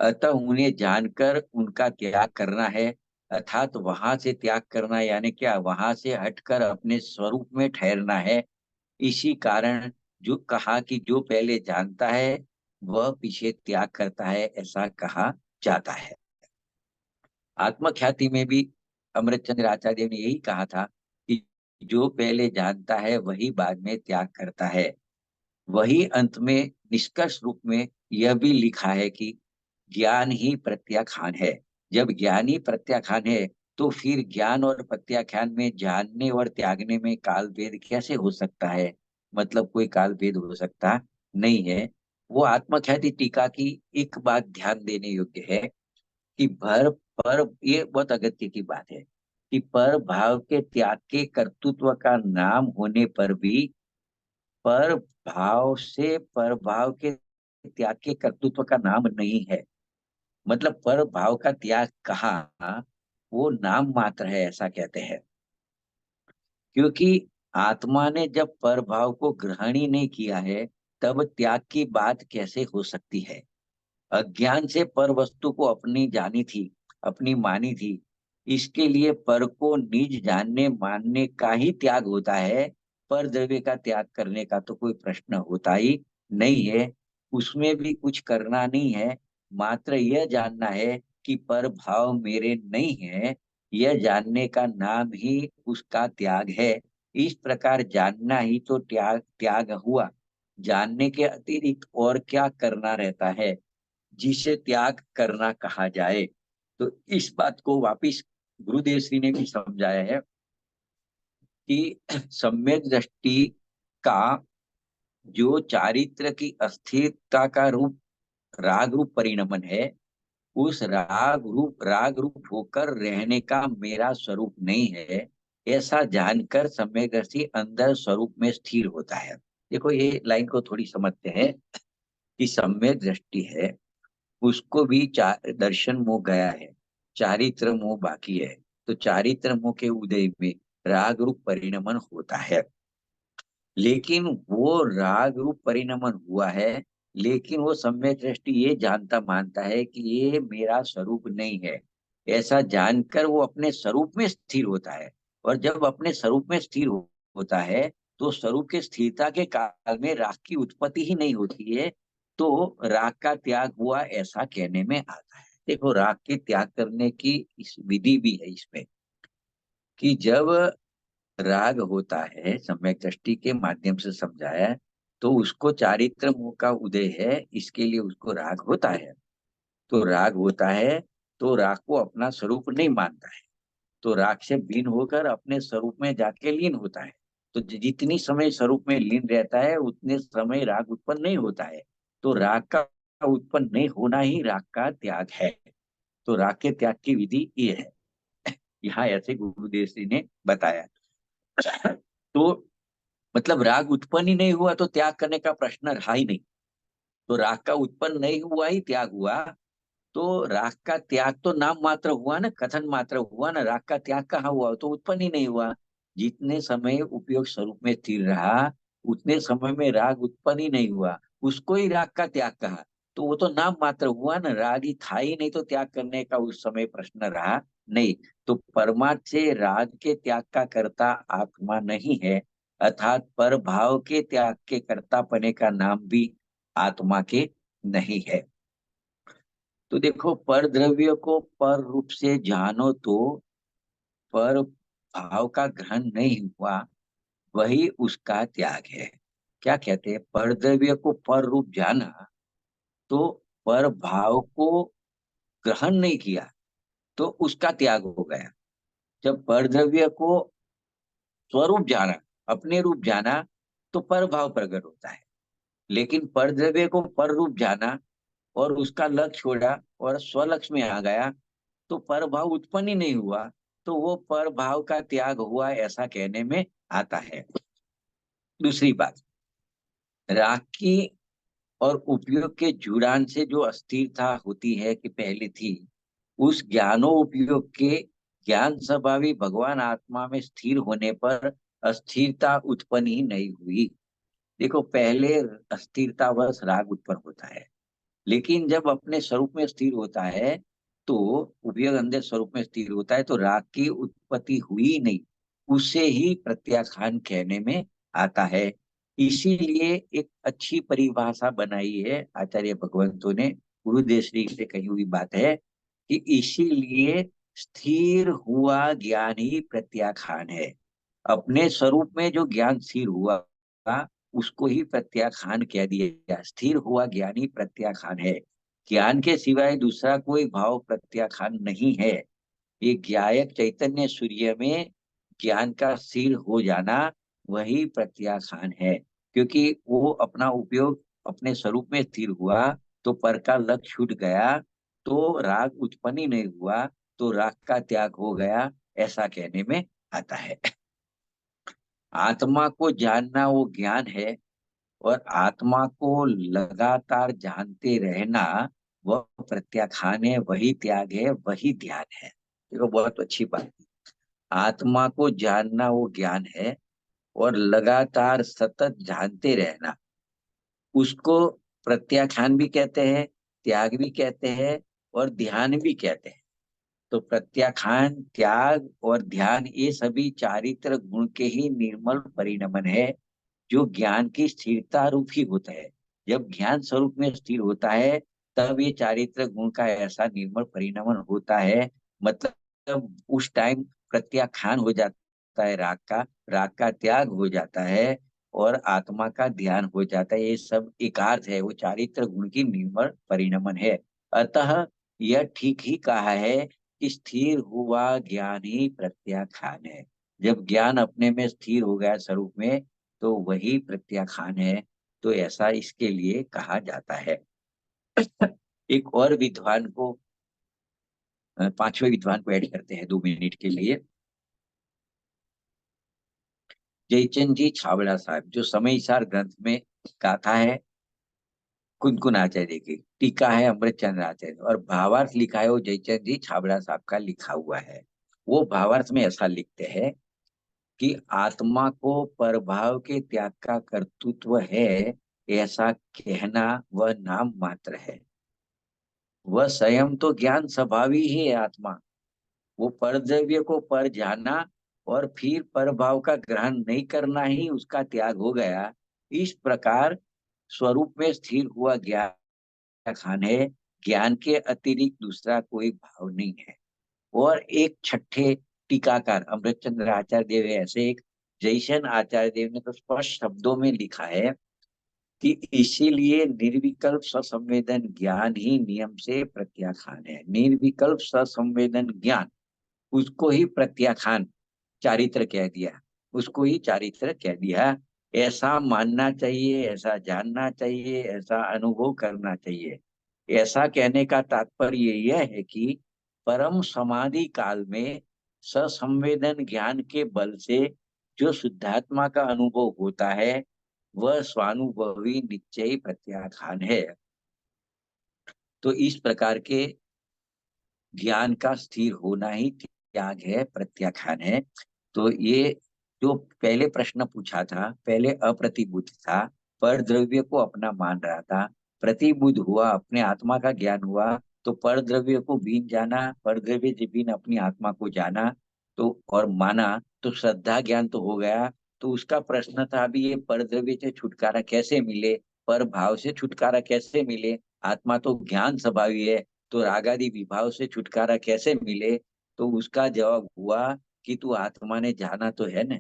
अतः उन्हें जानकर उनका त्याग करना है। अर्थात वहां से त्याग करना यानी क्या, वहां से हटकर अपने स्वरूप में ठहरना है। इसी कारण जो कहा कि जो पहले जानता है वह पीछे त्याग करता है, ऐसा कहा जाता है। आत्मख्याति में भी अमृतचंद्र आचार्य ने यही कहा था कि जो पहले जानता है वही बाद में त्याग करता है। वही अंत में निष्कर्ष रूप में यह भी लिखा है कि ज्ञान ही प्रत्याख्यान है। जब ज्ञान ही प्रत्याख्यान है तो फिर ज्ञान और प्रत्याख्यान में जानने और त्यागने में काल भेद कैसे हो सकता है? मतलब कोई काल भेद हो सकता नहीं है। वो आत्मख्याति टीका की एक बात ध्यान देने योग्य है कि भर पर ये बहुत अगत्य की बात है कि पर भाव के त्याग के कर्तृत्व का नाम होने पर भी पर भाव से पर भाव के त्याग के कर्तृत्व का नाम नहीं है। मतलब पर भाव का त्याग कहाँ, वो नाम मात्र है ऐसा कहते हैं। क्योंकि आत्मा ने जब पर भाव को ग्रहण ही नहीं किया है, तब त्याग की बात कैसे हो सकती है? अज्ञान से पर वस्तु को अपनी जानी थी, अपनी मानी थी, इसके लिए पर को निज जानने मानने का ही त्याग होता है। पर द्रव्य का त्याग करने का तो कोई प्रश्न होता ही नहीं है। उसमें भी कुछ करना नहीं है, मात्र यह जानना है कि पर भाव मेरे नहीं है, यह जानने का नाम ही उसका त्याग है। इस प्रकार जानना ही तो त्याग त्याग हुआ। जानने के अतिरिक्त और क्या करना रहता है जिसे त्याग करना कहा जाए। तो इस बात को वापिस गुरुदेव श्री ने भी समझाया है कि सम्यक दृष्टि का जो चारित्र की अस्थिरता का रूप राग रूप परिणमन है, उस राग रूप होकर रहने का मेरा स्वरूप नहीं है, ऐसा जानकर सम्यकदर्शी अंदर स्वरूप में स्थिर होता है। देखो ये लाइन को थोड़ी समझते हैं कि सम्यक दृष्टि है, उसको भी दर्शन मोह गया है, चारित्र मोह बाकी है। तो चारित्र मोह के उदय में राग रूप परिणमन होता है, लेकिन वो राग रूप परिणमन हुआ है, लेकिन वो सम्यक दृष्टि ये जानता मानता है कि ये मेरा स्वरूप नहीं है। ऐसा जानकर वो अपने स्वरूप में स्थिर होता है। और जब अपने स्वरूप में स्थिर होता है, तो स्वरूप के स्थिरता के काल में राग की उत्पत्ति ही नहीं होती है। तो राग का त्याग हुआ ऐसा कहने में आता है। देखो राग के त्याग करने की इस विधि भी है इसमें, कि जब राग होता है सम्यक दृष्टि के माध्यम से समझाया है, तो उसको चारित्र मोह का उदय है, इसके लिए उसको राग होता है। तो राग होता है, तो राग को अपना स्वरूप नहीं मानता है, तो राग से भिन्न होकर अपने स्वरूप में जाके लीन होता है। तो जितनी समय स्वरूप में लीन रहता है उतने समय राग उत्पन्न नहीं होता है। तो राग का उत्पन्न नहीं होना ही राग का त्याग है। तो राग के त्याग की विधि ये है, यहाँ ऐसे गुरुदेव श्री ने बताया। तो मतलब राग उत्पन्न ही नहीं हुआ तो त्याग करने का प्रश्न रहा ही नहीं। तो राग का उत्पन्न नहीं हुआ ही त्याग हुआ, तो राग का त्याग तो नाम मात्र हुआ ना, कथन मात्र हुआ ना, राग का त्याग कहाँ हुआ, तो उत्पन्न ही नहीं हुआ। जितने समय उपयोग स्वरूप में स्थिर रहा, उतने समय में राग उत्पन्न ही नहीं हुआ, उसको ही राग का त्याग कहा। तो वो तो नाम मात्र हुआ ना, राग ही था ही नहीं, तो त्याग करने का उस समय प्रश्न रहा नहीं। तो परमार्थ से राग के त्याग का कर्ता आत्मा नहीं है, अर्थात पर भाव के त्याग के कर्तापने का नाम भी आत्मा के नहीं है। तो देखो पर द्रव्य को पर रूप से जानो तो पर भाव का ग्रहण नहीं हुआ, वही उसका त्याग है। क्या कहते हैं, पर द्रव्य को पर रूप जाना, तो पर भाव को ग्रहण नहीं किया, तो उसका त्याग हो गया। जब पर द्रव्य को स्वरूप जाना, अपने रूप जाना, तो पर भाव प्रकट होता है। लेकिन पर द्रव्य को पर रूप जाना और उसका लक्ष्य छोड़ा और स्वलक्ष्य में आ गया, तो पर भाव उत्पन्न ही नहीं हुआ, तो वो पर भाव का त्याग हुआ ऐसा कहने में आता है। दूसरी बात, राग की और उपयोग के जुड़ान से जो अस्थिरता होती है कि पहले थी, उस ज्ञानोपयोग के ज्ञान स्वभावी भगवान आत्मा में स्थिर होने पर अस्थिरता उत्पन्न ही नहीं हुई। देखो पहले अस्थिरतावश राग उत्पन्न होता है, लेकिन जब अपने स्वरूप में स्थिर होता है, तो उपयोग अंदर स्वरूप में स्थिर होता है, तो राग की उत्पत्ति हुई नहीं, उसे ही प्रत्याख्यान कहने में आता है। इसीलिए एक अच्छी परिभाषा बनाई है आचार्य भगवंतों ने, गुरुदेव श्री से कही हुई बात है कि इसीलिए स्थिर हुआ ज्ञान ही प्रत्याख्यान है। अपने स्वरूप में जो ज्ञान स्थिर हुआ, उसको ही प्रत्याख्यान कह दिया। स्थिर हुआ ज्ञानी प्रत्याख्यान है। ज्ञान के सिवाय दूसरा कोई भाव प्रत्याख्यान नहीं है। ये ज्ञायक चैतन्य सूर्य में ज्ञान का स्थिर हो जाना, वही प्रत्याख्यान है। क्योंकि वो अपना उपयोग अपने स्वरूप में स्थिर हुआ, तो पर का लक्ष्य छूट गया, तो राग उत्पन्न ही नहीं हुआ, तो राग का त्याग हो गया ऐसा कहने में आता है। आत्मा को जानना वो ज्ञान है, और आत्मा को लगातार जानते रहना वह प्रत्याख्यान है, वही त्याग है, वही ध्यान है। देखो बहुत अच्छी बात है। आत्मा को जानना वो ज्ञान है, और लगातार सतत जानते रहना उसको प्रत्याख्यान भी कहते हैं, त्याग भी कहते हैं, और ध्यान भी कहते हैं। तो प्रत्याख्यान, त्याग और ध्यान ये सभी चारित्र गुण के ही निर्मल परिणमन है, जो ज्ञान की स्थिरता रूप ही होता है। जब ज्ञान स्वरूप में स्थिर होता है, तब ये चारित्र गुण का ऐसा निर्मल परिणमन होता है। मतलब उस टाइम प्रत्याख्यान हो जाता है राग का त्याग हो जाता है और आत्मा का ध्यान हो जाता है। ये सब एकार्थ है, वो चारित्र गुण की निर्मल परिणमन है। अतः यह ठीक ही कहा है कि स्थिर हुआ ज्ञान ही प्रत्याख्यान है। जब ज्ञान अपने में स्थिर हो गया स्वरूप में, तो वही प्रत्याख्यान है। तो ऐसा इसके लिए कहा जाता है। एक और विद्वान को, पांचवें विद्वान को ऐड करते हैं 2 मिनट के लिए। जयचंद जी छाबड़ा साहब, जो समयसार ग्रंथ में गाथा है कुनकुन आचार्य की, टीका है अमृत चंद्र आचार्य, और भावार्थ लिखा है वो जयचंद जी छाबड़ा साहब का लिखा हुआ है। वो भावार्थ में ऐसा लिखते हैं कि आत्मा को परभाव के त्याग का कर्तृत्व है, ऐसा कहना वह नाम मात्र है। वह स्वयं तो ज्ञान स्वभावी ही है आत्मा। वो परद्रव्य को पर जाना और फिर परभाव का ग्रहण नहीं करना ही उसका त्याग हो गया। इस प्रकार स्वरूप में स्थिर हुआ ज्ञान खान है। ज्ञान के अतिरिक्त दूसरा कोई भाव नहीं है। और एक छठे टीकाकार अमृतचंद्र आचार्य देव है, ऐसे एक जयसन आचार्य देव ने तो स्पष्ट शब्दों में लिखा है कि इसीलिए निर्विकल्प ससंवेदन ज्ञान ही नियम से प्रत्याख्यान है। निर्विकल्प ससंवेदन ज्ञान, उसको ही प्रत्याख्यान चारित्र कह दिया, उसको ही चारित्र कह दिया। ऐसा मानना चाहिए, ऐसा जानना चाहिए, ऐसा अनुभव करना चाहिए। ऐसा कहने का तात्पर्य यह है कि परम समाधि काल में ससंवेदन ज्ञान के बल से जो शुद्धात्मा का अनुभव होता है, वह स्वानुभवी निश्चयी प्रत्याख्यान है। तो इस प्रकार के ज्ञान का स्थिर होना ही त्याग है, प्रत्याख्यान है। तो ये जो पहले प्रश्न पूछा था, पहले अप्रतिबुद्ध था, पर द्रव्य को अपना मान रहा था। प्रतिबुद्ध हुआ, अपने आत्मा का ज्ञान हुआ, तो पर द्रव्य को बीन जाना, पर द्रव्य से बीन अपनी आत्मा को जाना, तो और माना, तो श्रद्धा ज्ञान तो हो गया। तो उसका प्रश्न था अभी ये पर द्रव्य से छुटकारा कैसे मिले, पर भाव से छुटकारा कैसे मिले, आत्मा तो ज्ञान स्वभावी है, तो रागादि विभाव से छुटकारा कैसे मिले। तो उसका जवाब हुआ कि तू आत्मा ने जाना तो है ना,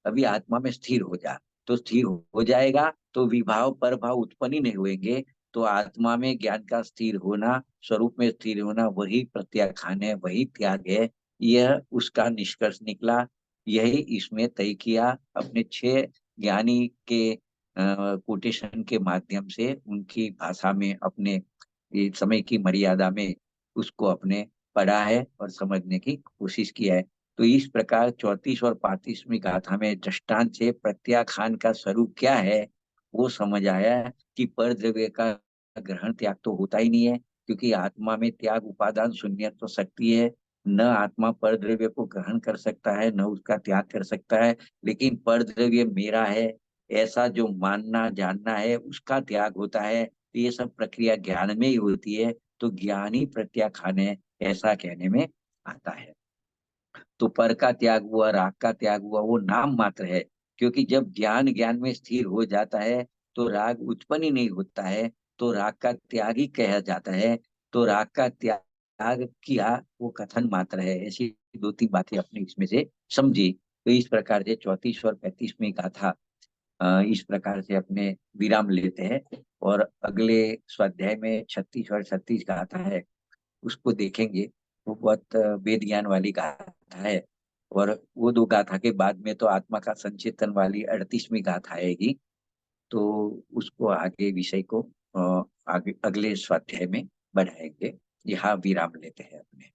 अभी आत्मा में स्थिर हो जा। तो स्थिर हो जाएगा तो विभाव पर भाव उत्पन्न ही नहीं होंगे। तो आत्मा में ज्ञान का स्थिर होना, स्वरूप में स्थिर होना, वही प्रत्याख्यान है, वही त्याग है। यह उसका निष्कर्ष निकला। यही इसमें तय किया अपने 6 ज्ञानी के कोटेशन के माध्यम से, उनकी भाषा में, अपने ये समय की मर्यादा में उसको अपने पढ़ा है और समझने की कोशिश किया है। तो इस प्रकार 34 और 35वीं गाथा में दृष्टांत से प्रत्याख्यान का स्वरूप क्या है वो समझ आया कि पर द्रव्य का ग्रहण त्याग तो होता ही नहीं है, क्योंकि आत्मा में त्याग उपादान शून्य तो शक्ति है। न आत्मा पर द्रव्य को ग्रहण कर सकता है, न उसका त्याग कर सकता है। लेकिन पर द्रव्य मेरा है, ऐसा जो मानना जानना है, उसका त्याग होता है। तो ये सब प्रक्रिया ज्ञान में ही होती है। तो ज्ञान ही प्रत्याख्यान है, ऐसा कहने में आता है। तो पर का त्याग हुआ, राग का त्याग हुआ, वो नाम मात्र है। क्योंकि जब ज्ञान ज्ञान में स्थिर हो जाता है, तो राग उत्पन्न ही नहीं होता है, तो राग का त्याग ही कहा जाता है। तो राग का त्याग किया, वो कथन मात्र है। ऐसी 2-3 बातें अपने इसमें से समझी। तो इस प्रकार से 34 और 35 का था, इस प्रकार से अपने विराम लेते हैं। और अगले स्वाध्याय में 36 और 36 गाथा है, उसको देखेंगे। वो बहुत वेद ज्ञान वाली गाथा है। और वो 2 गाथा के बाद में तो आत्मा का संचेतन वाली 38वीं गाथा आएगी। तो उसको आगे विषय को आगे अगले स्वाध्याय में बढ़ाएंगे। यहाँ विराम लेते हैं अपने।